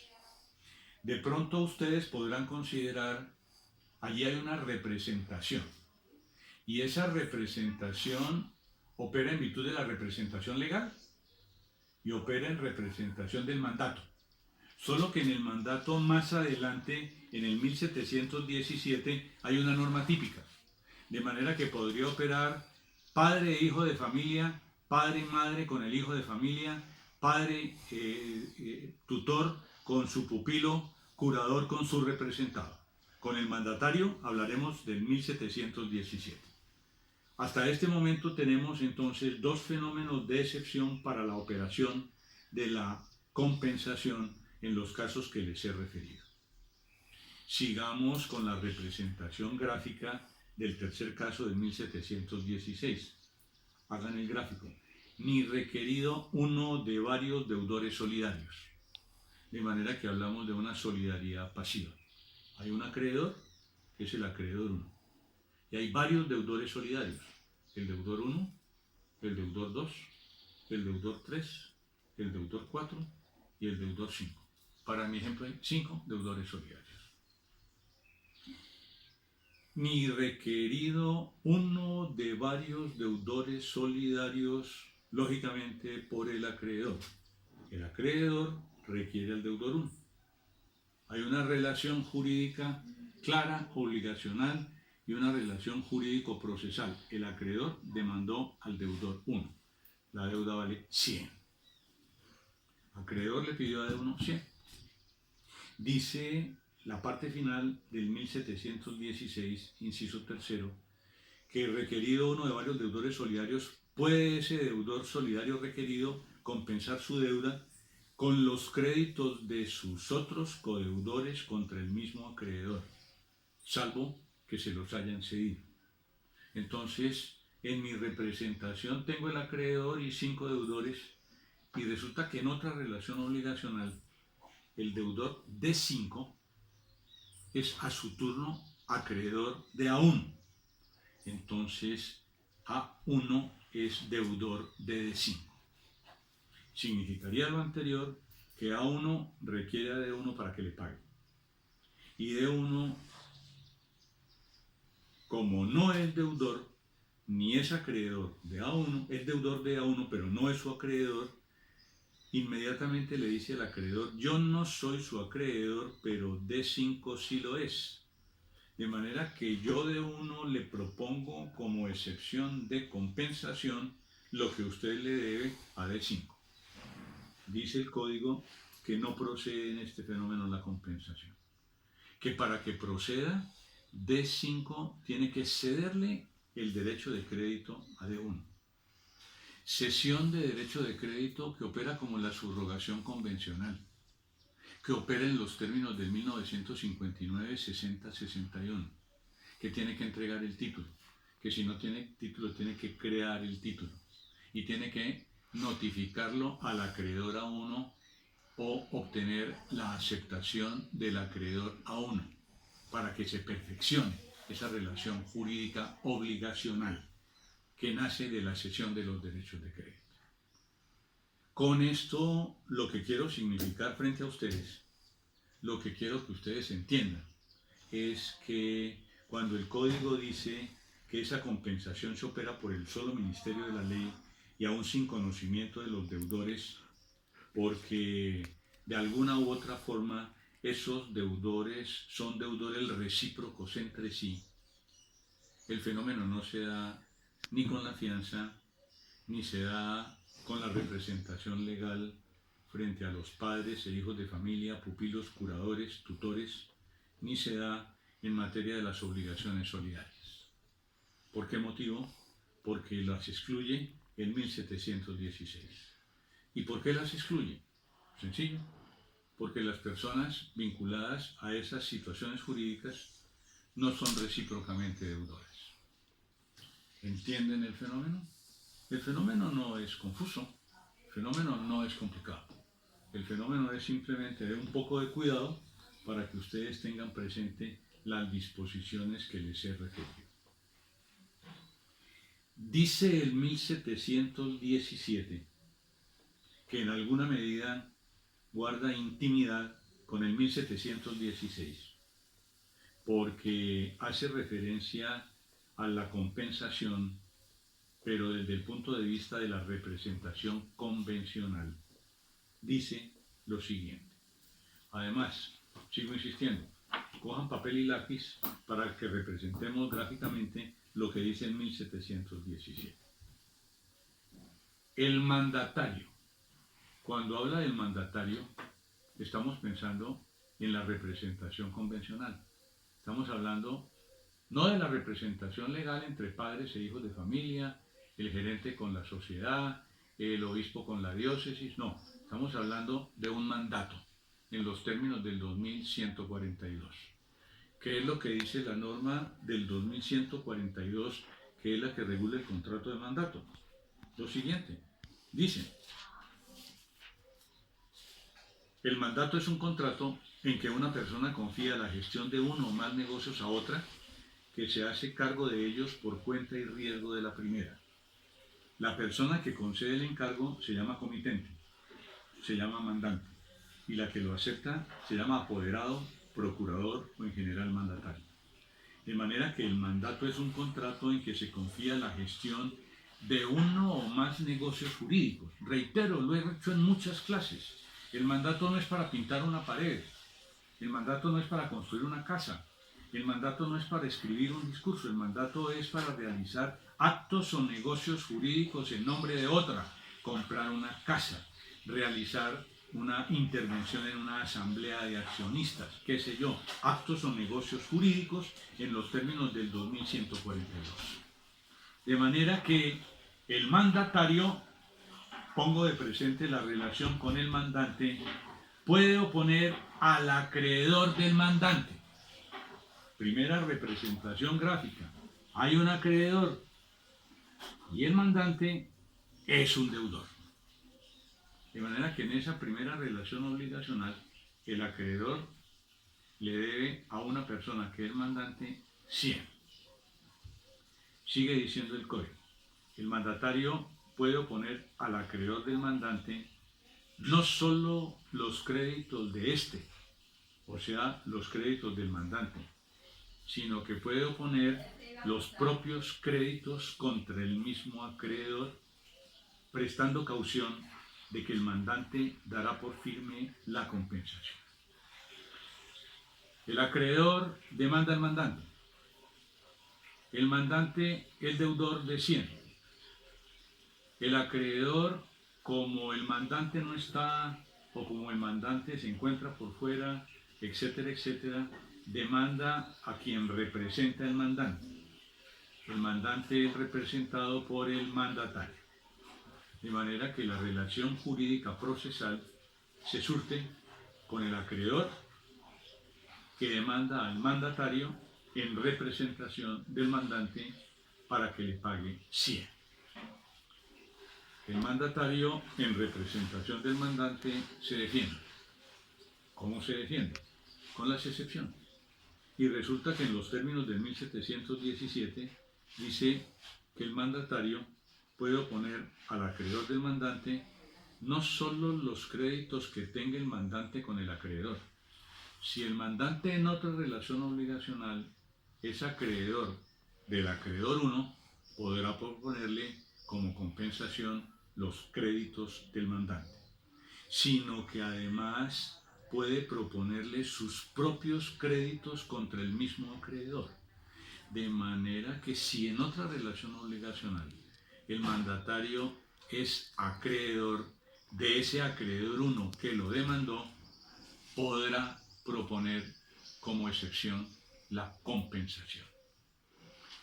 De pronto ustedes podrán considerar, allí hay una representación, y esa representación opera en virtud de la representación legal y opera en representación del mandato. Solo que en el mandato más adelante, en el 1717, hay una norma típica, de manera que podría operar padre e hijo de familia, padre y madre con el hijo de familia, padre tutor con su pupilo, curador con su representado. Con el mandatario hablaremos del 1717. Hasta este momento tenemos entonces dos fenómenos de excepción para la operación de la compensación en los casos que les he referido. Sigamos con la representación gráfica del tercer caso de 1716. Hagan el gráfico. Ni requerido uno de varios deudores solidarios. De manera que hablamos de una solidaridad pasiva. Hay un acreedor, que es el acreedor 1. Y hay varios deudores solidarios. El deudor 1, el deudor 2, el deudor 3, el deudor 4 y el deudor 5. Para mi ejemplo hay 5 deudores solidarios. Ni requerido uno de varios deudores solidarios, lógicamente por el acreedor. El acreedor requiere al deudor 1. Hay una relación jurídica clara, obligacional, y una relación jurídico-procesal. El acreedor demandó al deudor 1. La deuda vale 100. Acreedor le pidió a uno 100. Dice la parte final del 1716, inciso tercero, que requerido uno de varios deudores solidarios, puede ese deudor solidario requerido compensar su deuda con los créditos de sus otros codeudores contra el mismo acreedor, salvo que se los hayan cedido. Entonces, en mi representación tengo el acreedor y 5 deudores, y resulta que en otra relación obligacional, el deudor D5 es a su turno acreedor de A1. Entonces, A1 es deudor de D5. Significaría lo anterior que A1 requiere a D1 para que le pague. Y D1, como no es deudor, ni es acreedor de A1, es deudor de A1, pero no es su acreedor, inmediatamente le dice al acreedor, yo no soy su acreedor, pero D5 sí lo es. De manera que yo D1 le propongo como excepción de compensación lo que usted le debe a D5. Dice el código que no procede en este fenómeno la compensación. Que para que proceda, D5 tiene que cederle el derecho de crédito a D1. Cesión de derecho de crédito que opera como la subrogación convencional, que opera en los términos del 1959, 60, 61, que tiene que entregar el título, que si no tiene título tiene que crear el título y tiene que notificarlo al acreedor A1 o obtener la aceptación del acreedor A1 para que se perfeccione esa relación jurídica obligacional que nace de la cesión de los derechos de crédito. Con esto lo que quiero significar frente a ustedes lo que quiero que ustedes entiendan es que cuando el código dice que esa compensación se opera por el solo ministerio de la ley y aún sin conocimiento de los deudores, porque de alguna u otra forma esos deudores son deudores recíprocos entre sí, el fenómeno no se da ni con la fianza, ni se da con la representación legal frente a los padres e hijos de familia, pupilos, curadores, tutores, ni se da en materia de las obligaciones solidarias. ¿Por qué motivo? Porque las excluye el 1716. ¿Y por qué las excluye? Sencillo, porque las personas vinculadas a esas situaciones jurídicas no son recíprocamente deudores. ¿Entienden el fenómeno? El fenómeno no es confuso, el fenómeno no es complicado. El fenómeno es simplemente de un poco de cuidado para que ustedes tengan presente las disposiciones que les he referido. Dice el 1717 que en alguna medida guarda intimidad con el 1716, porque hace referencia a la compensación, pero desde el punto de vista de la representación convencional. Dice lo siguiente. Además, sigo insistiendo, cojan papel y lápiz para que representemos gráficamente lo que dice el 1717. El mandatario. Cuando habla del mandatario, estamos pensando en la representación convencional. Estamos hablando no de la representación legal entre padres e hijos de familia, el gerente con la sociedad, el obispo con la diócesis, no. Estamos hablando de un mandato en los términos del 2142. ¿Qué es lo que dice la norma del 2142, que es la que regula el contrato de mandato? Lo siguiente, dice: el mandato es un contrato en que una persona confía la gestión de uno o más negocios a otra, que se hace cargo de ellos por cuenta y riesgo de la primera. La persona que concede el encargo se llama comitente, se llama mandante, y la que lo acepta se llama apoderado, procurador o en general mandatario. De manera que el mandato es un contrato en que se confía la gestión de uno o más negocios jurídicos. Reitero, lo he hecho en muchas clases. El mandato no es para pintar una pared, el mandato no es para construir una casa, el mandato no es para escribir un discurso, el mandato es para realizar actos o negocios jurídicos en nombre de otra, comprar una casa, realizar una intervención en una asamblea de accionistas, qué sé yo, actos o negocios jurídicos en los términos del 2142. De manera que el mandatario, pongo de presente la relación con el mandante, puede oponer al acreedor del mandante. Primera representación gráfica. Hay un acreedor y el mandante es un deudor. De manera que en esa primera relación obligacional, el acreedor le debe a una persona que es mandante 100. Sigue diciendo el código. El mandatario puede oponer al acreedor del mandante no solo los créditos de este, o sea, los créditos del mandante, sino que puede oponer los propios créditos contra el mismo acreedor, prestando caución de que el mandante dará por firme la compensación. El acreedor demanda al mandante. El mandante es deudor de 100. El acreedor, como el mandante no está, o como el mandante se encuentra por fuera, etcétera, etcétera, demanda a quien representa el mandante. El mandante es representado por el mandatario. De manera que la relación jurídica procesal se surte con el acreedor que demanda al mandatario en representación del mandante para que le pague 100. El mandatario en representación del mandante se defiende. ¿Cómo se defiende? Con las excepciones. Y resulta que en los términos del 1717 dice que el mandatario puede oponer al acreedor del mandante no solo los créditos que tenga el mandante con el acreedor, Si el mandante en otra relación obligacional es acreedor del acreedor 1, podrá proponerle como compensación los créditos del mandante, sino que además puede proponerle sus propios créditos contra el mismo acreedor. De manera que si en otra relación obligacional el mandatario es acreedor de ese acreedor 1 que lo demandó, podrá proponer como excepción la compensación.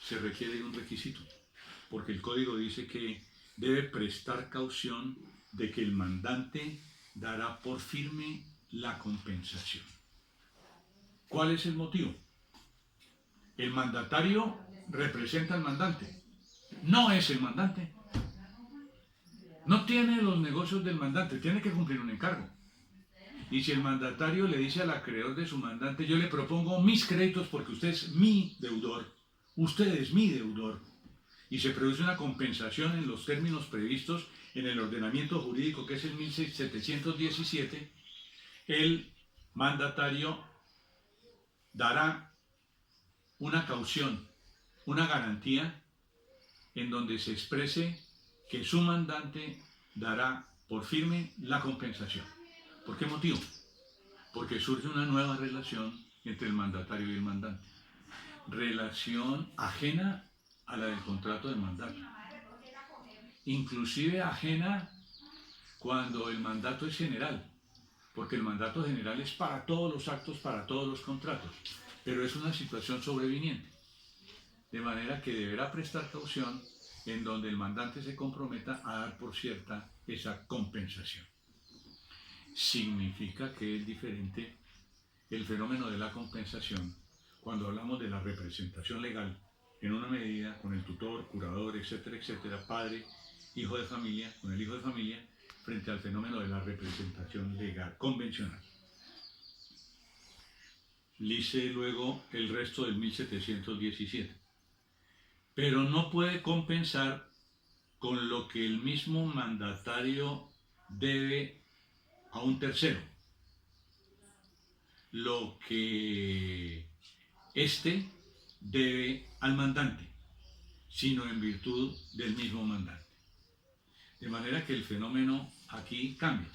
Se requiere un requisito, porque el código dice que debe prestar caución de que el mandante dará por firme la compensación. ¿Cuál es el motivo? El mandatario representa al mandante, no es el mandante. No tiene los negocios del mandante, tiene que cumplir un encargo. Y si el mandatario le dice al acreedor de su mandante, yo le propongo mis créditos porque usted es mi deudor, y se produce una compensación en los términos previstos en el ordenamiento jurídico, que es el 1717, el mandatario dará una caución, una garantía, en donde se exprese que su mandante dará por firme la compensación. ¿Por qué motivo? Porque surge una nueva relación entre el mandatario y el mandante. Relación ajena a la del contrato de mandato. Inclusive ajena cuando el mandato es general, porque el mandato general es para todos los actos, para todos los contratos, pero es una situación sobreviniente. De manera que deberá prestar caución en donde el mandante se comprometa a dar por cierta esa compensación. Significa que es diferente el fenómeno de la compensación cuando hablamos de la representación legal en una medida con el tutor, curador, etcétera, etcétera, padre, hijo de familia, con el hijo de familia, frente al fenómeno de la representación legal convencional. Dice luego el resto del 1717. Pero no puede compensar con lo que el mismo mandatario debe a un tercero, lo que éste debe al mandante, sino en virtud del mismo mandante. De manera que el fenómeno aquí cambia.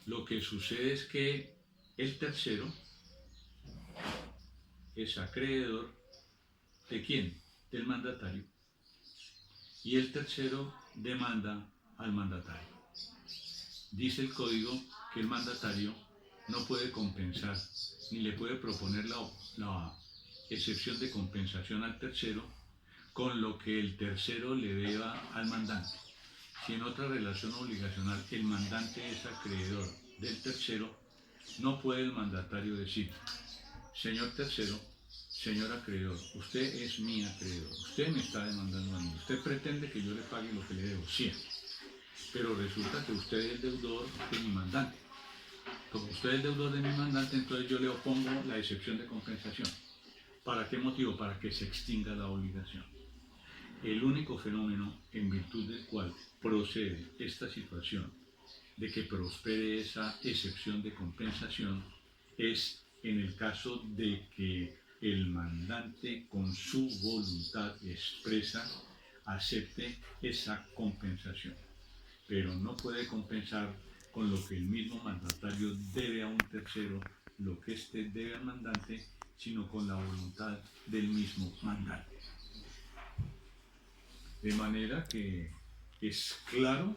Lo que sucede es que el tercero es acreedor ¿de quién? Del mandatario. Y el tercero demanda al mandatario. Dice el código que el mandatario no puede compensar ni le puede proponer la excepción de compensación al tercero con lo que el tercero le deba al mandante. Si en otra relación obligacional el mandante es acreedor del tercero, no puede el mandatario decir, señor tercero, señor acreedor, usted es mi acreedor, usted me está demandando a mí, usted pretende que yo le pague lo que le debo, sí, pero resulta que usted es deudor de mi mandante. Como usted es deudor de mi mandante, entonces yo le opongo la excepción de compensación. ¿Para qué motivo? Para que se extinga la obligación. El único fenómeno en virtud del cual procede esta situación de que prospere esa excepción de compensación es en el caso de que el mandante con su voluntad expresa acepte esa compensación, pero no puede compensar con lo que el mismo mandatario debe a un tercero, lo que éste debe al mandante, sino con la voluntad del mismo mandante. De manera que es claro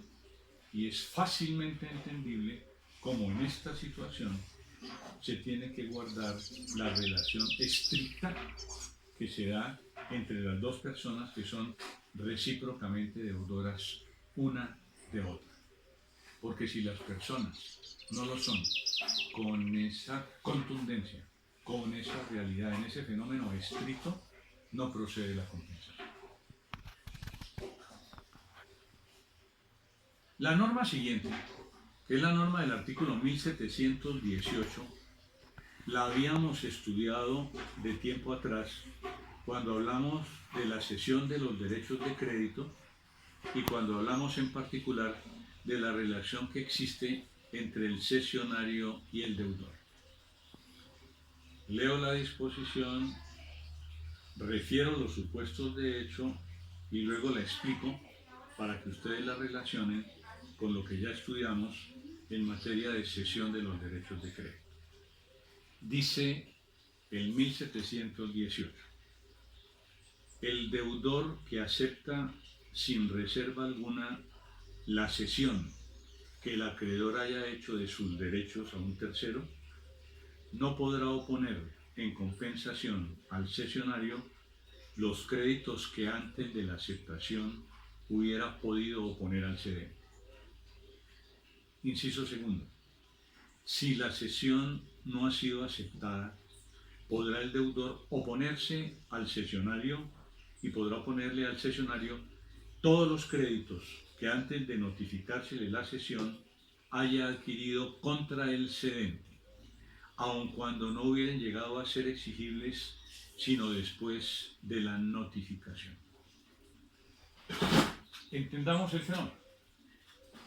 y es fácilmente entendible cómo en esta situación se tiene que guardar la relación estricta que se da entre las dos personas que son recíprocamente deudoras una de otra. Porque si las personas no lo son con esa contundencia, con esa realidad, en ese fenómeno estricto, no procede la compensación. La norma siguiente, que es la norma del artículo 1718, la habíamos estudiado de tiempo atrás cuando hablamos de la cesión de los derechos de crédito y cuando hablamos en particular de la relación que existe entre el cesionario y el deudor. leo la disposición, refiero los supuestos de hecho y luego la explico para que ustedes la relacionen con lo que ya estudiamos en materia de cesión de los derechos de crédito. Dice el 1718, el deudor que acepta sin reserva alguna la cesión que el acreedor haya hecho de sus derechos a un tercero, no podrá oponer en compensación al cesionario los créditos que antes de la aceptación hubiera podido oponer al cedente. Inciso segundo. Si la cesión no ha sido aceptada, podrá el deudor oponerse al cesionario y podrá oponerle al cesionario todos los créditos que antes de notificársele la cesión haya adquirido contra el cedente, aun cuando no hubieran llegado a ser exigibles sino después de la notificación. Entendamos el fenómeno.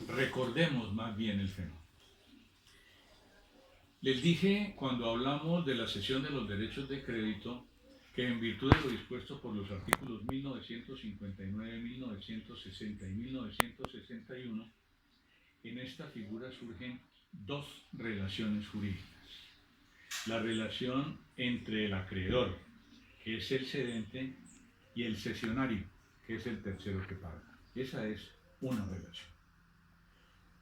Recordemos más bien el fenómeno. Les dije cuando hablamos de la cesión de los derechos de crédito que en virtud de lo dispuesto por los artículos 1959, 1960 y 1961, en esta figura surgen dos relaciones jurídicas. La relación entre el acreedor, que es el cedente, y el cesionario, que es el tercero que paga. Esa es una relación.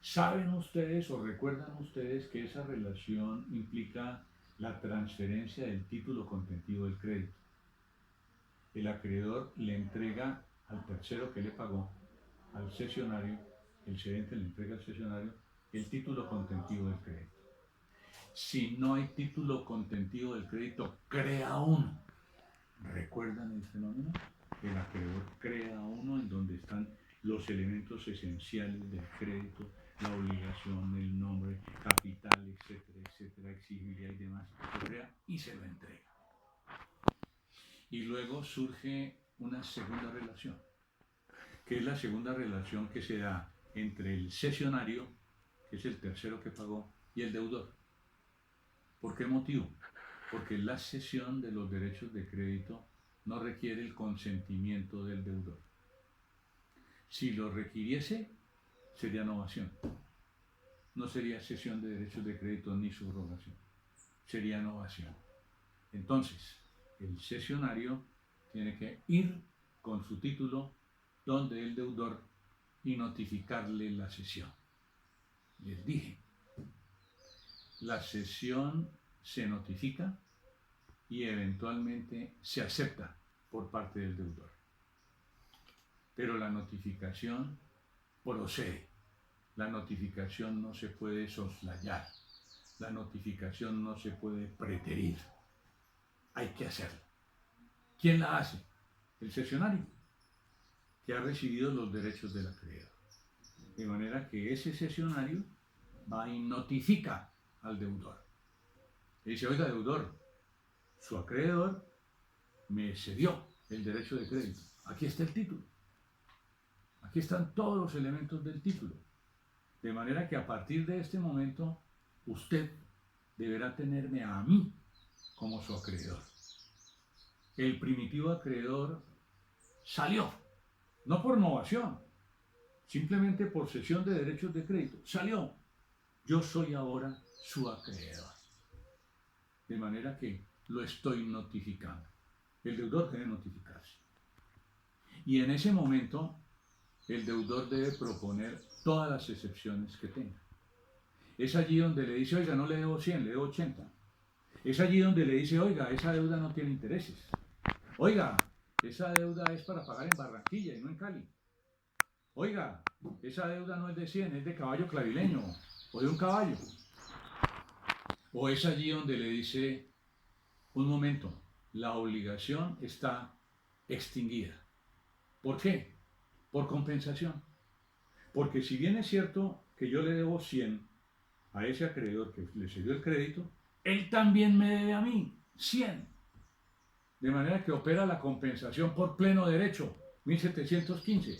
¿Saben ustedes o recuerdan ustedes que esa relación implica la transferencia del título contentivo del crédito? El acreedor le entrega al tercero que le pagó, al cesionario, el cedente le entrega al cesionario el título contentivo del crédito. Si no hay título contentivo del crédito, crea uno. ¿Recuerdan el fenómeno? El acreedor crea uno en donde están los elementos esenciales del crédito, la obligación, el nombre, capital, etcétera, etcétera, exigibilidad y demás. Lo crea y se lo entrega. Y luego surge una segunda relación, que es la segunda relación que se da entre el cesionario, que es el tercero que pagó, y el deudor. ¿Por qué motivo? Porque la cesión de los derechos de crédito no requiere el consentimiento del deudor. Si lo requiriese, sería novación. No sería cesión de derechos de crédito ni subrogación. Sería novación. Entonces, el cesionario tiene que ir con su título donde el deudor y notificarle la cesión. Les dije, la cesión se notifica y eventualmente se acepta por parte del deudor. Pero la notificación procede. La notificación no se puede soslayar. La notificación no se puede preterir. Hay que hacerla. ¿Quién la hace? El cesionario, que ha recibido los derechos del acreedor. De manera que ese cesionario va y notifica al deudor. Le dice, oiga, deudor, su acreedor me cedió el derecho de crédito. Aquí está el título. Aquí están todos los elementos del título. De manera que a partir de este momento, usted deberá tenerme a mí como su acreedor. El primitivo acreedor salió, no por novación, simplemente por cesión de derechos de crédito. Salió. Yo soy ahora su acreedor. De manera que lo estoy notificando. El deudor debe notificarse. Y en ese momento, el deudor debe proponer todas las excepciones que tenga. Es allí donde le dice, oiga, no le debo 100, le debo 80. Es allí donde le dice, oiga, esa deuda no tiene intereses. Oiga, esa deuda es para pagar en Barranquilla y no en Cali. Oiga, esa deuda no es de 100, es de caballo clavileño o de un caballo. O es allí donde le dice, un momento, la obligación está extinguida. ¿Por qué? Por compensación. Porque si bien es cierto que yo le debo 100 a ese acreedor que le cedió el crédito, él también me debe a mí 100. De manera que opera la compensación por pleno derecho, 1715.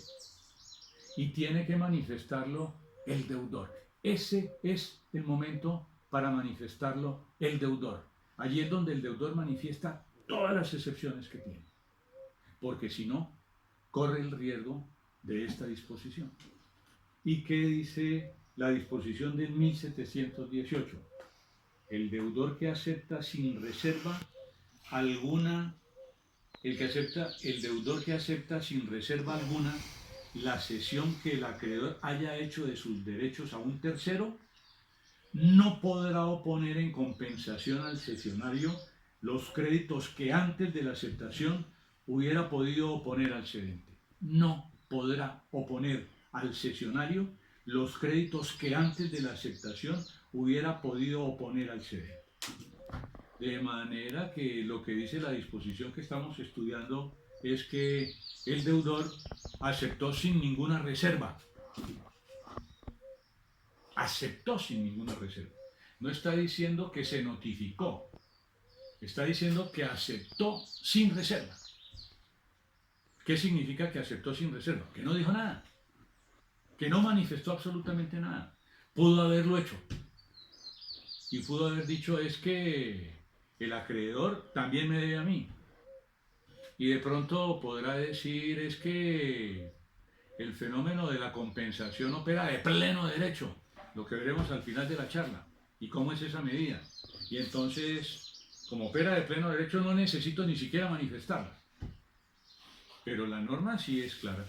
Y tiene que manifestarlo el deudor. Ese es el momento para manifestarlo el deudor. Allí es donde el deudor manifiesta todas las excepciones que tiene, porque si no, corre el riesgo de esta disposición. ¿Y qué dice la disposición del 1718? El deudor que acepta sin reserva alguna, el deudor que acepta sin reserva alguna la cesión que el acreedor haya hecho de sus derechos a un tercero, no podrá oponer en compensación al cesionario los créditos que antes de la aceptación hubiera podido oponer al cedente. No podrá oponer al cesionario los créditos que antes de la aceptación hubiera podido oponer al cedente. De manera que lo que dice la disposición que estamos estudiando es que el deudor aceptó sin ninguna reserva. Aceptó sin ninguna reserva. No está diciendo que se notificó, está diciendo que aceptó sin reserva. ¿Qué significa que aceptó sin reserva? Que no dijo nada, que no manifestó absolutamente nada. Pudo haberlo hecho y pudo haber dicho: es que el acreedor también me debe a mí. Y de pronto podrá decir: es que el fenómeno de la compensación opera de pleno derecho, lo que veremos al final de la charla, y cómo es esa medida. Y entonces, como opera de pleno derecho, no necesito ni siquiera manifestarla. Pero la norma sí es clara.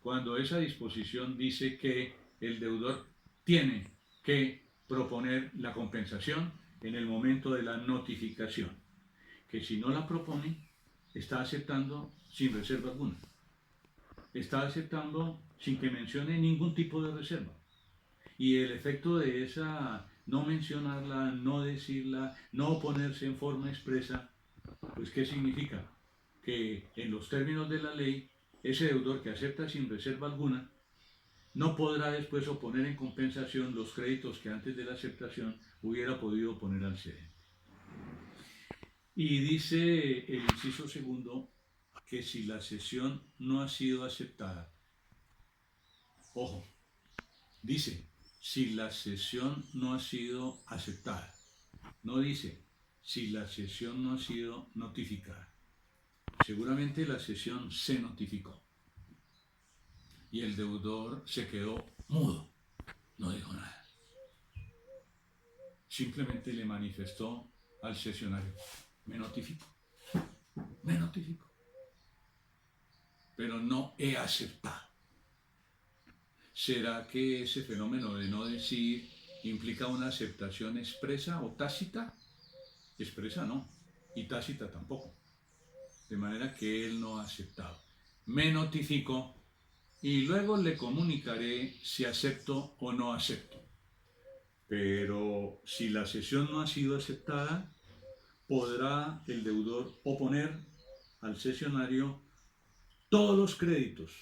Cuando esa disposición dice que el deudor tiene que proponer la compensación en el momento de la notificación, que si no la propone, está aceptando sin reserva alguna. Está aceptando sin que mencione ningún tipo de reserva. Y el efecto de esa no mencionarla, no decirla, no ponerse en forma expresa, pues ¿qué significa? Que en los términos de la ley, ese deudor que acepta sin reserva alguna no podrá después oponer en compensación los créditos que antes de la aceptación hubiera podido oponer al cedente. Y dice el inciso segundo que si la cesión no ha sido aceptada, ojo, dice si la cesión no ha sido aceptada, no dice si la cesión no ha sido notificada. Seguramente la cesión se notificó y el deudor se quedó mudo, no dijo nada. Simplemente le manifestó al cesionario: me notifico, pero no he aceptado. ¿Será que ese fenómeno de no decir implica una aceptación expresa o tácita? Expresa no, y tácita tampoco. De manera que él no ha aceptado. Me notifico y luego le comunicaré si acepto o no acepto. Pero si la cesión no ha sido aceptada, podrá el deudor oponer al cesionario todos los créditos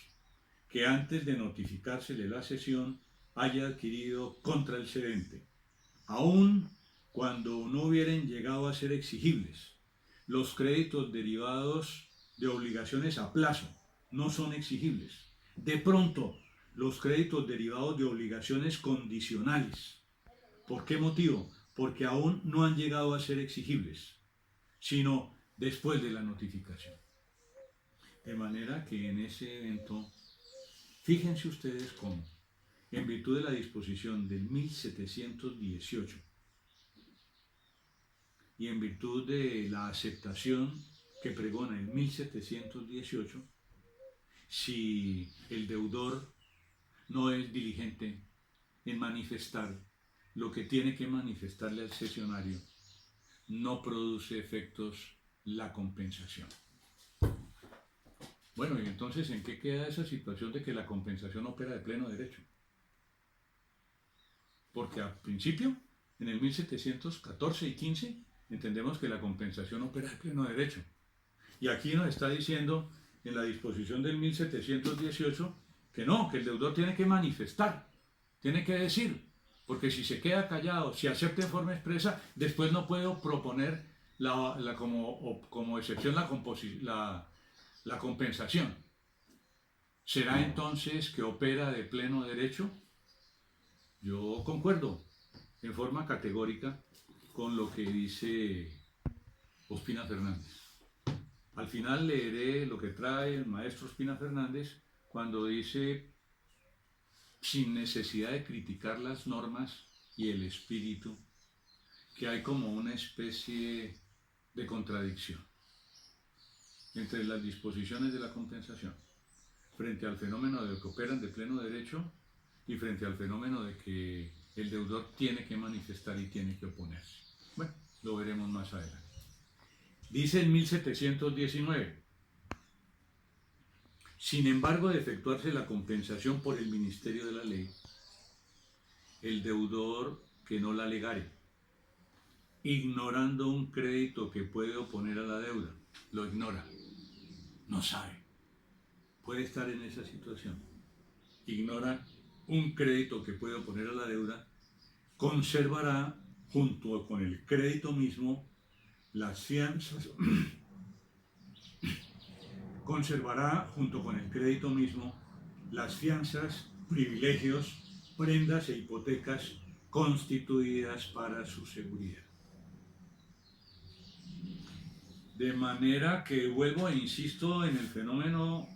que antes de notificársele la cesión haya adquirido contra el cedente, aun cuando no hubieran llegado a ser exigibles. Los créditos derivados de obligaciones a plazo no son exigibles. De pronto, los créditos derivados de obligaciones condicionales. ¿Por qué motivo? Porque aún no han llegado a ser exigibles, sino después de la notificación. De manera que en ese evento, fíjense ustedes cómo, en virtud de la disposición del 1718 y en virtud de la aceptación que pregona el 1718, si el deudor no es diligente en manifestar lo que tiene que manifestarle al cesionario, no produce efectos la compensación. Bueno, y entonces, ¿en qué queda esa situación de que la compensación opera de pleno derecho? Porque al principio, en el 1714 y 15, entendemos que la compensación opera de pleno derecho. Y aquí nos está diciendo, en la disposición del 1718, que no, que el deudor tiene que manifestar, tiene que decir, porque si se queda callado, si acepta en forma expresa, después no puede proponer como excepción la compensación. ¿Será entonces que opera de pleno derecho? Yo concuerdo en forma categórica con lo que dice Ospina Fernández. Al final leeré lo que trae el maestro Ospina Fernández cuando dice, sin necesidad de criticar las normas y el espíritu, que hay como una especie de contradicción entre las disposiciones de la compensación frente al fenómeno de que operan de pleno derecho y frente al fenómeno de que el deudor tiene que manifestar y tiene que oponerse. Bueno, lo veremos más adelante. Dice en 1719, sin embargo de efectuarse la compensación por el ministerio de la ley, el deudor que no la alegare, ignorando un crédito que puede oponer a la deuda, lo ignora, no sabe, puede estar en esa situación, ignora un crédito que puede oponer a la deuda, conservará junto con el crédito mismo las fianzas, conservará junto con el crédito mismo las fianzas, privilegios, prendas e hipotecas constituidas para su seguridad. De manera que vuelvo e insisto en el fenómeno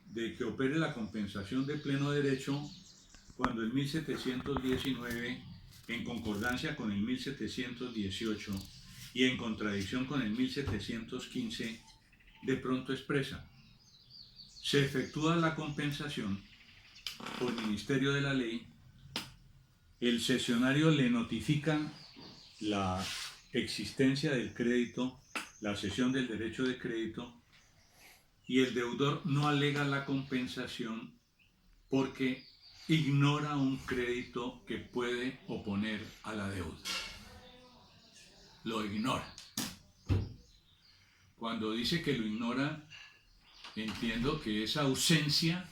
de que opere la compensación de pleno derecho cuando en 1719, en concordancia con el 1718 y en contradicción con el 1715, de pronto expresa: se efectúa la compensación por ministerio de la ley, el cesionario le notifica la existencia del crédito, la cesión del derecho de crédito, y el deudor no alega la compensación porque ignora un crédito que puede oponer a la deuda. Lo ignora. Cuando dice que lo ignora, entiendo que esa ausencia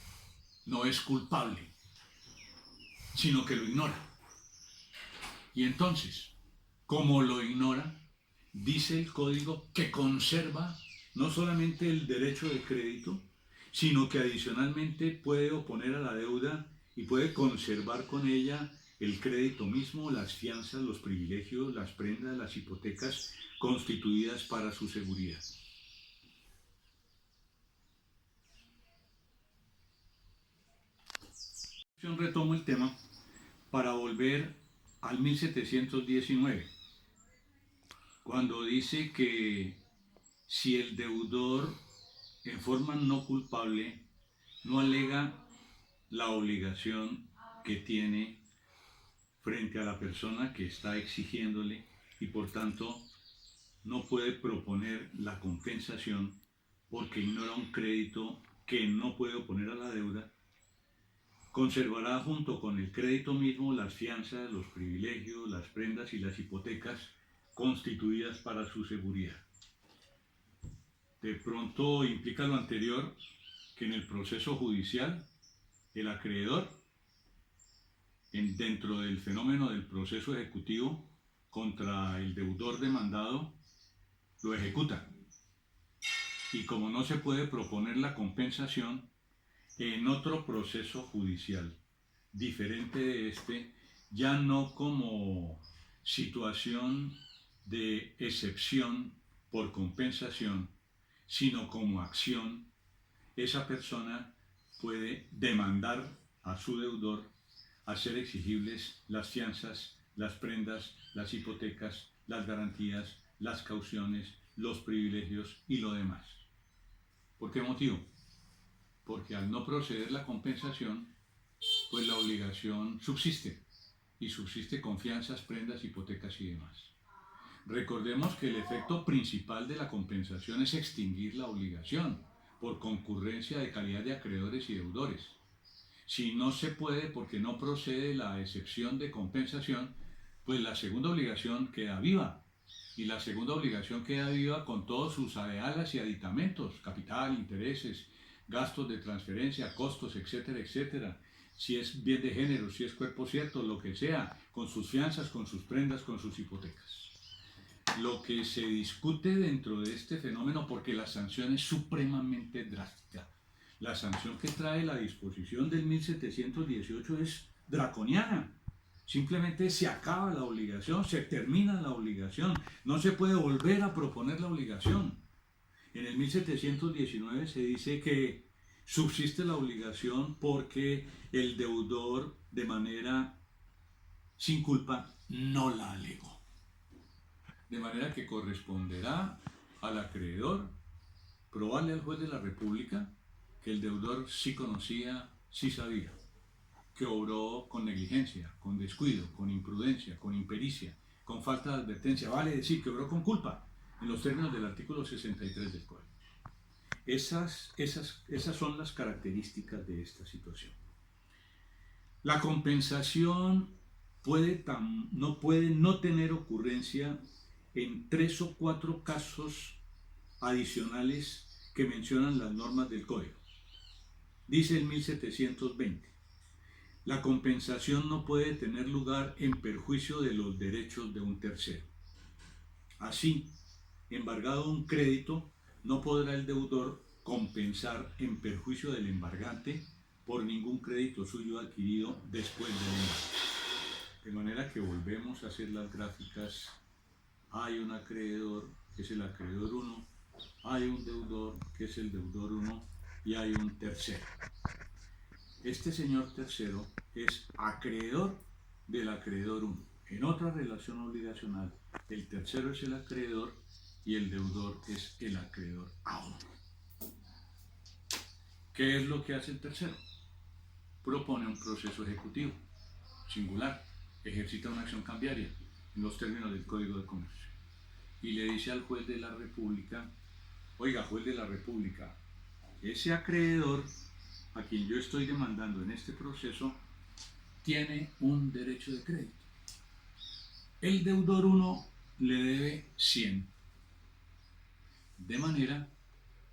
no es culpable, sino que lo ignora. Y entonces, como lo ignora, dice el código que conserva no solamente el derecho de crédito, sino que adicionalmente puede oponer a la deuda y puede conservar con ella el crédito mismo, las fianzas, los privilegios, las prendas, las hipotecas constituidas para su seguridad. Retomo el tema para volver al 1719, cuando dice que si el deudor en forma no culpable no alega la obligación que tiene frente a la persona que está exigiéndole y por tanto no puede proponer la compensación porque ignora un crédito que no puede oponer a la deuda, conservará junto con el crédito mismo las fianzas, los privilegios, las prendas y las hipotecas constituidas para su seguridad. De pronto implica lo anterior, que en el proceso judicial el acreedor, dentro del fenómeno del proceso ejecutivo contra el deudor demandado, lo ejecuta. Y como no se puede proponer la compensación, en otro proceso judicial diferente de este, ya no como situación de excepción por compensación, sino como acción, esa persona puede demandar a su deudor hacer exigibles las fianzas, las prendas, las hipotecas, las garantías, las cauciones, los privilegios y lo demás. ¿Por qué motivo? Porque al no proceder la compensación, pues la obligación subsiste, y subsiste con fianzas, prendas, hipotecas y demás. Recordemos que el efecto principal de la compensación es extinguir la obligación por concurrencia de calidad de acreedores y deudores. Si no se puede porque no procede la excepción de compensación, pues la segunda obligación queda viva. Y la segunda obligación queda viva con todos sus adealas y aditamentos, capital, intereses, gastos de transferencia, costos, etcétera, etcétera. Si es bien de género, si es cuerpo cierto, lo que sea, con sus fianzas, con sus prendas, con sus hipotecas. Lo que se discute dentro de este fenómeno, porque la sanción es supremamente drástica. La sanción que trae la disposición del 1718 es draconiana. Simplemente se acaba la obligación, se termina la obligación, no se puede volver a proponer la obligación. En el 1719 se dice que subsiste la obligación porque el deudor de manera sin culpa no la alegó. De manera que corresponderá al acreedor probarle al juez de la República que el deudor sí conocía, sí sabía, que obró con negligencia, con descuido, con imprudencia, con impericia, con falta de advertencia, vale decir que obró con culpa, en los términos del artículo 63 del Código. Esas son las características de esta situación. La compensación no puede no tener ocurrencia en 3 o 4 casos adicionales que mencionan las normas del Código. Dice el 1720, la compensación no puede tener lugar en perjuicio de los derechos de un tercero. Así, embargado un crédito, no podrá el deudor compensar en perjuicio del embargante por ningún crédito suyo adquirido después del embargo. De manera que volvemos a hacer las gráficas. Hay un acreedor, que es el acreedor 1, hay un deudor, que es el deudor 1, y hay un tercero. Este señor tercero es acreedor del acreedor 1. En otra relación obligacional, el tercero es el acreedor y el deudor es el acreedor A1. ¿Qué es lo que hace el tercero? Propone un proceso ejecutivo singular, ejercita una acción cambiaria en los términos del Código de Comercio y le dice al juez de la República: oiga, juez de la República, ese acreedor a quien yo estoy demandando en este proceso tiene un derecho de crédito. El deudor 1 le debe 100, de manera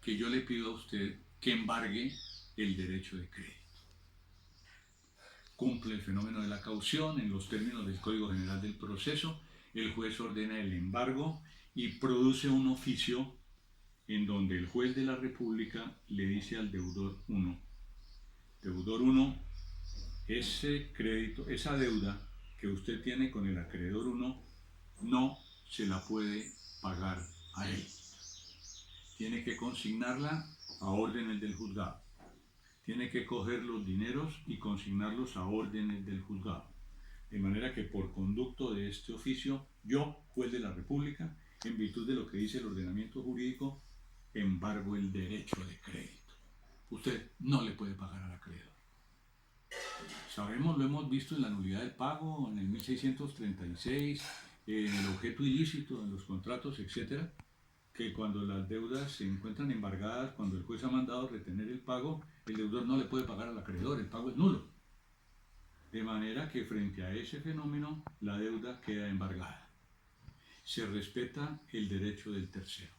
que yo le pido a usted que embargue el derecho de crédito. Cumple el fenómeno de la caución en los términos del Código General del Proceso, el juez ordena el embargo y produce un oficio en donde el juez de la República le dice al deudor 1, deudor 1, ese crédito, esa deuda que usted tiene con el acreedor 1, no se la puede pagar a él. Tiene que consignarla a órdenes del juzgado. Tiene que coger los dineros y consignarlos a órdenes del juzgado. De manera que por conducto de este oficio, yo, juez de la República, en virtud de lo que dice el ordenamiento jurídico, embargo el derecho de crédito. Usted no le puede pagar al acreedor. Sabemos, lo hemos visto en la nulidad del pago, en el 1636, en el objeto ilícito, en los contratos, etc., que cuando las deudas se encuentran embargadas, cuando el juez ha mandado retener el pago, el deudor no le puede pagar al acreedor, el pago es nulo. De manera que frente a ese fenómeno, la deuda queda embargada. Se respeta el derecho del tercero.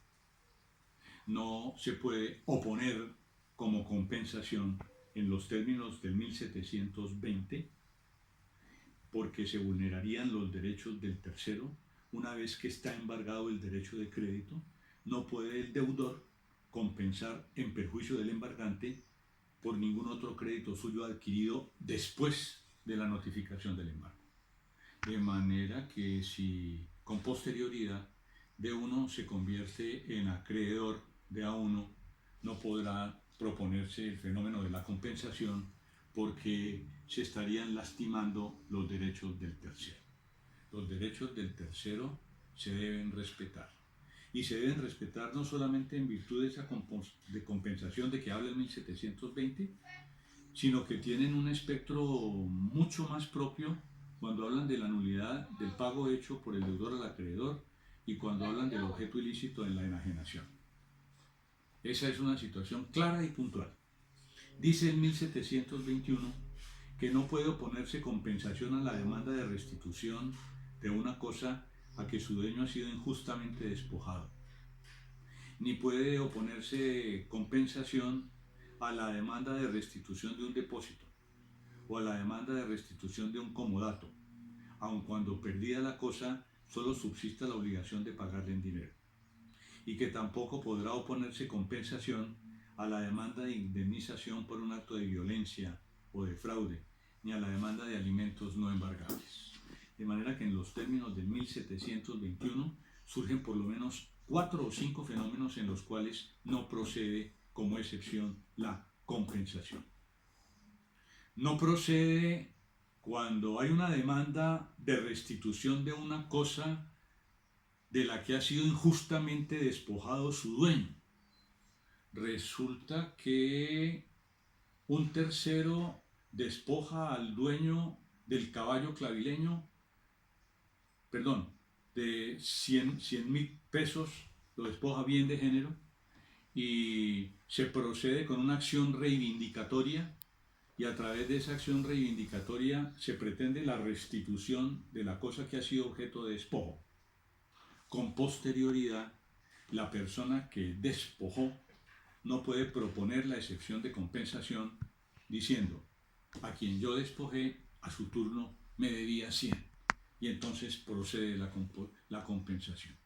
No se puede oponer como compensación en los términos del 1720, porque se vulnerarían los derechos del tercero. Una vez que está embargado el derecho de crédito, no puede el deudor compensar en perjuicio del embargante por ningún otro crédito suyo adquirido después de la notificación del embargo. De manera que si con posterioridad D1 se convierte en acreedor de A1, no podrá proponerse el fenómeno de la compensación porque se estarían lastimando los derechos del tercero. Los derechos del tercero se deben respetar. Y se deben respetar no solamente en virtud de esa compensación de que habla el 1720, sino que tienen un espectro mucho más propio cuando hablan de la nulidad del pago hecho por el deudor al acreedor y cuando hablan del objeto ilícito en la enajenación. Esa es una situación clara y puntual. Dice el 1721 que no puede oponerse compensación a la demanda de restitución de una cosa a que su dueño ha sido injustamente despojado, ni puede oponerse compensación a la demanda de restitución de un depósito o a la demanda de restitución de un comodato, aun cuando perdida la cosa solo subsista la obligación de pagarle en dinero, y que tampoco podrá oponerse compensación a la demanda de indemnización por un acto de violencia o de fraude, ni a la demanda de alimentos no embargables. De manera que en los términos del 1721 surgen por lo menos 4 o 5 fenómenos en los cuales no procede como excepción la compensación. No procede cuando hay una demanda de restitución de una cosa de la que ha sido injustamente despojado su dueño. Resulta que un tercero despoja al dueño del caballo clavileño, de 100.000 pesos, lo despoja bien de género, y se procede con una acción reivindicatoria, y a través de esa acción reivindicatoria se pretende la restitución de la cosa que ha sido objeto de despojo. Con posterioridad, la persona que despojó no puede proponer la excepción de compensación diciendo: a quien yo despojé, a su turno me debía 100, y entonces procede la compensación.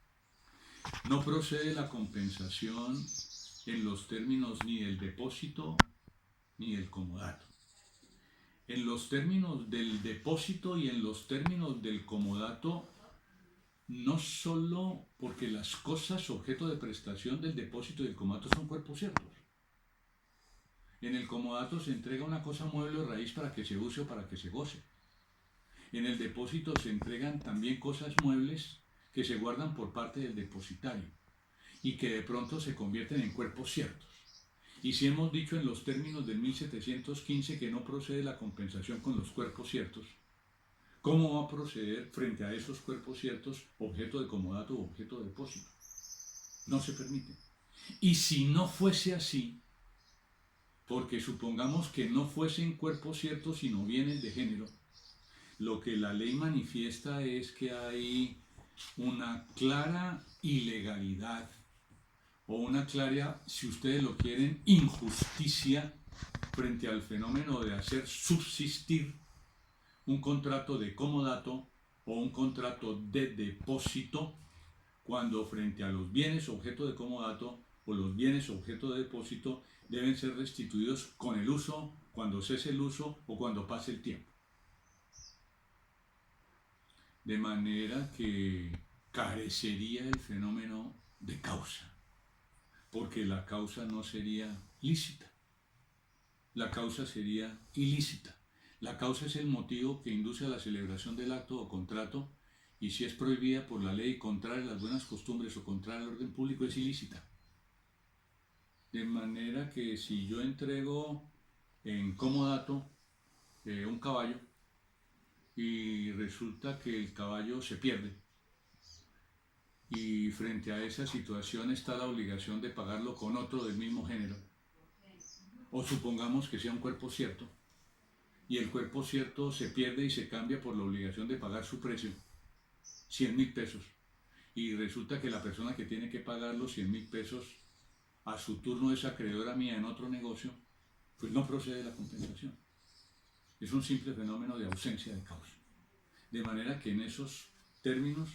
No procede la compensación en los términos ni del depósito ni del comodato. En los términos del depósito y en los términos del comodato, no solo porque las cosas objeto de prestación del depósito y del comodato son cuerpos ciertos. En el comodato se entrega una cosa mueble o raíz para que se use o para que se goce. En el depósito se entregan también cosas muebles que se guardan por parte del depositario y que de pronto se convierten en cuerpos ciertos. Y si hemos dicho en los términos del 1715 que no procede la compensación con los cuerpos ciertos, ¿cómo va a proceder frente a esos cuerpos ciertos objeto de comodato o objeto de depósito? No se permite. Y si no fuese así, porque supongamos que no fuesen cuerpos ciertos sino bienes de género, lo que la ley manifiesta es que hay una clara ilegalidad o una clara, si ustedes lo quieren, injusticia frente al fenómeno de hacer subsistir un contrato de comodato o un contrato de depósito cuando frente a los bienes objeto de comodato o los bienes objeto de depósito deben ser restituidos con el uso, cuando cese el uso o cuando pase el tiempo. De manera que carecería el fenómeno de causa, porque la causa no sería lícita, la causa sería ilícita. La causa es el motivo que induce a la celebración del acto o contrato, y si es prohibida por la ley, contraria a las buenas costumbres o contraria al orden público, es ilícita. De manera que si yo entrego en comodato un caballo y resulta que el caballo se pierde, y frente a esa situación está la obligación de pagarlo con otro del mismo género, o supongamos que sea un cuerpo cierto, y el cuerpo cierto se pierde y se cambia por la obligación de pagar su precio, 100.000 pesos, y resulta que la persona que tiene que pagar los 100.000 pesos a su turno es acreedora mía en otro negocio, pues no procede la compensación. Es un simple fenómeno de ausencia de causa. De manera que en esos términos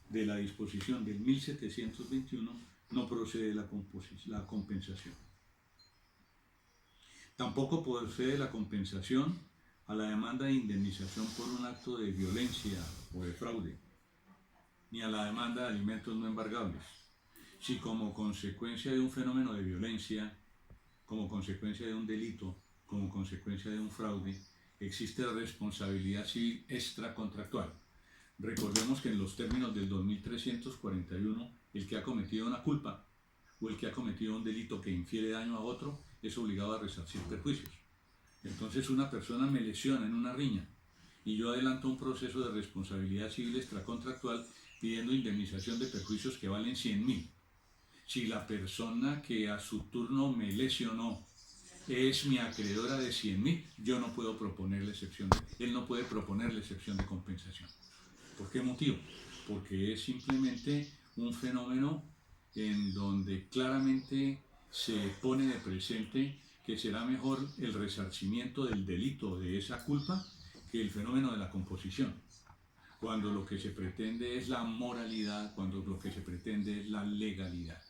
de la disposición del 1721 no procede la compensación. Tampoco procede la compensación a la demanda de indemnización por un acto de violencia o de fraude, ni a la demanda de alimentos no embargables. Si como consecuencia de un fenómeno de violencia, como consecuencia de un delito, como consecuencia de un fraude, existe responsabilidad civil extracontractual. Recordemos que en los términos del 2341, el que ha cometido una culpa o el que ha cometido un delito que infiere daño a otro es obligado a resarcir perjuicios. Entonces una persona me lesiona en una riña y yo adelanto un proceso de responsabilidad civil extracontractual pidiendo indemnización de perjuicios que valen 100.000. Si la persona que a su turno me lesionó es mi acreedora de 100.000, yo no puedo proponer la excepción, él no puede proponer la excepción de compensación. ¿Por qué motivo? Porque es simplemente un fenómeno en donde claramente se pone de presente que será mejor el resarcimiento del delito de esa culpa que el fenómeno de la composición, cuando lo que se pretende es la moralidad, cuando lo que se pretende es la legalidad.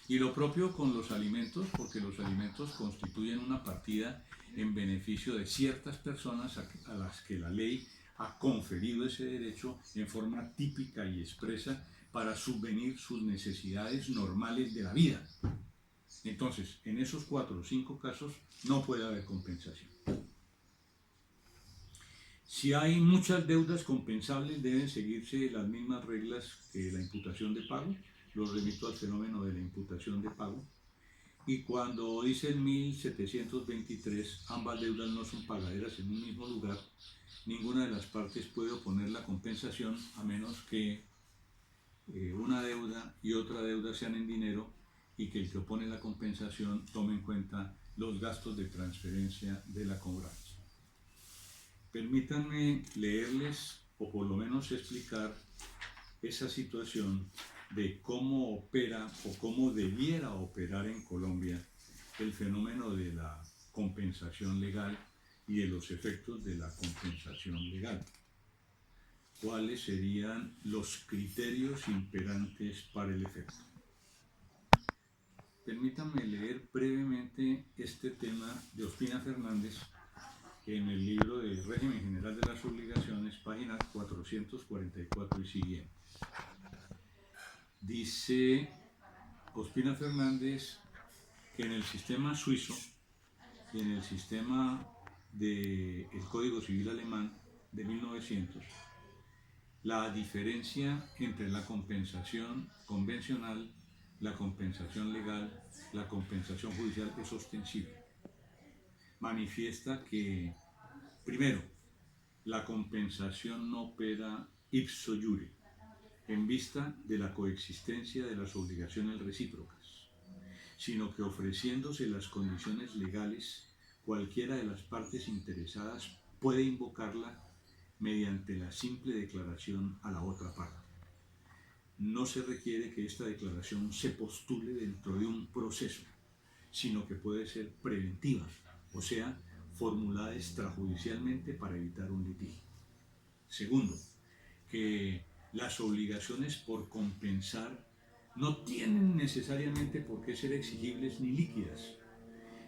Y lo propio con los alimentos, porque los alimentos constituyen una partida en beneficio de ciertas personas a las que la ley ha conferido ese derecho en forma típica y expresa para subvenir sus necesidades normales de la vida. Entonces, en esos 4 o 5 casos no puede haber compensación. Si hay muchas deudas compensables, deben seguirse las mismas reglas que la imputación de pago. Los remito al fenómeno de la imputación de pago. Y cuando dice el 1723, ambas deudas no son pagaderas en un mismo lugar, ninguna de las partes puede oponer la compensación a menos que una deuda y otra deuda sean en dinero y que el que opone la compensación tome en cuenta los gastos de transferencia de la cobranza. Permítanme leerles o por lo menos explicar esa situación de cómo opera o cómo debiera operar en Colombia el fenómeno de la compensación legal y de los efectos de la compensación legal. ¿Cuáles serían los criterios imperantes para el efecto? Permítanme leer brevemente este tema de Ospina Fernández en el libro de Régimen General de las Obligaciones, página 444 y siguiente. Dice Ospina Fernández que en el sistema suizo y en el sistema del Código Civil alemán de 1900, la diferencia entre la compensación convencional, la compensación legal, la compensación judicial es ostensible. Manifiesta que, primero, la compensación no opera ipso iure, en vista de la coexistencia de las obligaciones recíprocas, sino que ofreciéndose las condiciones legales, cualquiera de las partes interesadas puede invocarla mediante la simple declaración a la otra parte. No se requiere que esta declaración se postule dentro de un proceso, sino que puede ser preventiva, o sea, formulada extrajudicialmente para evitar un litigio. Segundo, que las obligaciones por compensar no tienen necesariamente por qué ser exigibles ni líquidas.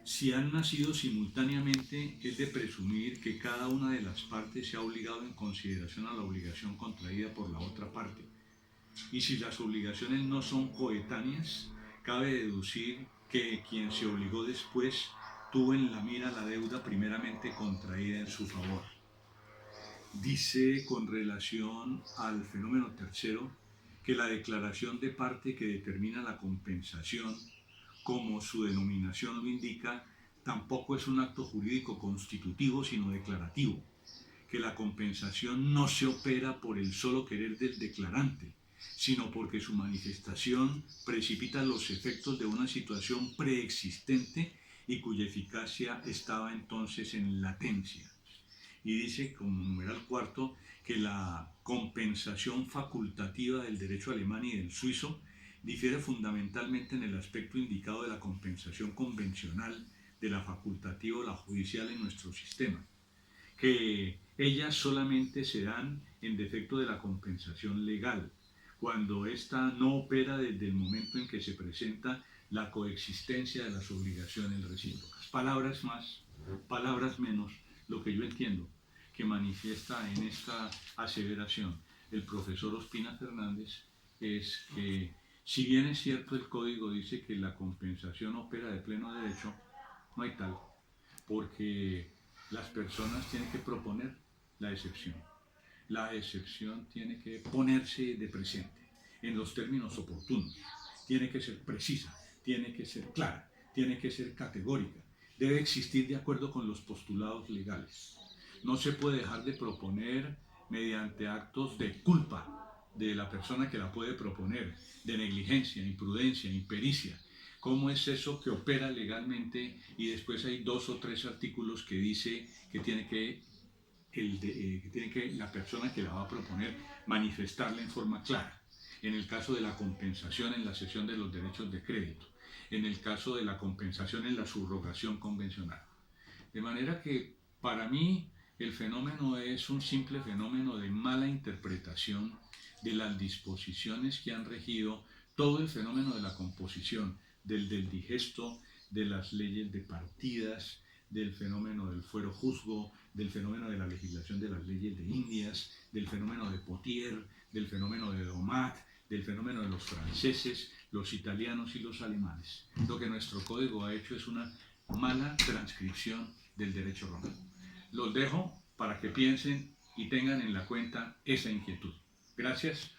Si han nacido simultáneamente, es de presumir que cada una de las partes se ha obligado en consideración a la obligación contraída por la otra parte. Y si las obligaciones no son coetáneas, cabe deducir que quien se obligó después tuvo en la mira la deuda primeramente contraída en su favor. Dice con relación al fenómeno tercero que la declaración de parte que determina la compensación, como su denominación lo indica, tampoco es un acto jurídico constitutivo sino declarativo, que la compensación no se opera por el solo querer del declarante, sino porque su manifestación precipita los efectos de una situación preexistente y cuya eficacia estaba entonces en latencia. Y dice como numeral cuarto que la compensación facultativa del derecho alemán y del suizo difiere fundamentalmente en el aspecto indicado de la compensación convencional, de la facultativa o la judicial en nuestro sistema, que ellas solamente se dan en defecto de la compensación legal, cuando ésta no opera desde el momento en que se presenta la coexistencia de las obligaciones recíprocas. Palabras más, palabras menos, lo que yo entiendo que manifiesta en esta aseveración el profesor Ospina Fernández es que, si bien es cierto el código dice que la compensación opera de pleno derecho, no hay tal, porque las personas tienen que proponer la excepción. La excepción tiene que ponerse de presente en los términos oportunos, tiene que ser precisa, tiene que ser clara, tiene que ser categórica, debe existir de acuerdo con los postulados legales. No se puede dejar de proponer mediante actos de culpa de la persona que la puede proponer, de negligencia, imprudencia, impericia. ¿Cómo es eso que opera legalmente y después hay 2 o 3 artículos que dice que tiene que la persona que la va a proponer manifestarla en forma clara? En el caso de la compensación en la cesión de los derechos de crédito, en el caso de la compensación en la subrogación convencional. De manera que para mí el fenómeno es un simple fenómeno de mala interpretación de las disposiciones que han regido todo el fenómeno de la composición, del digesto, de las leyes de partidas, del fenómeno del fuero juzgo, del fenómeno de la legislación de las leyes de Indias, del fenómeno de Potier, del fenómeno de Domat, del fenómeno de los franceses, los italianos y los alemanes. Lo que nuestro código ha hecho es una mala transcripción del derecho romano. Los dejo para que piensen y tengan en la cuenta esa inquietud. Gracias.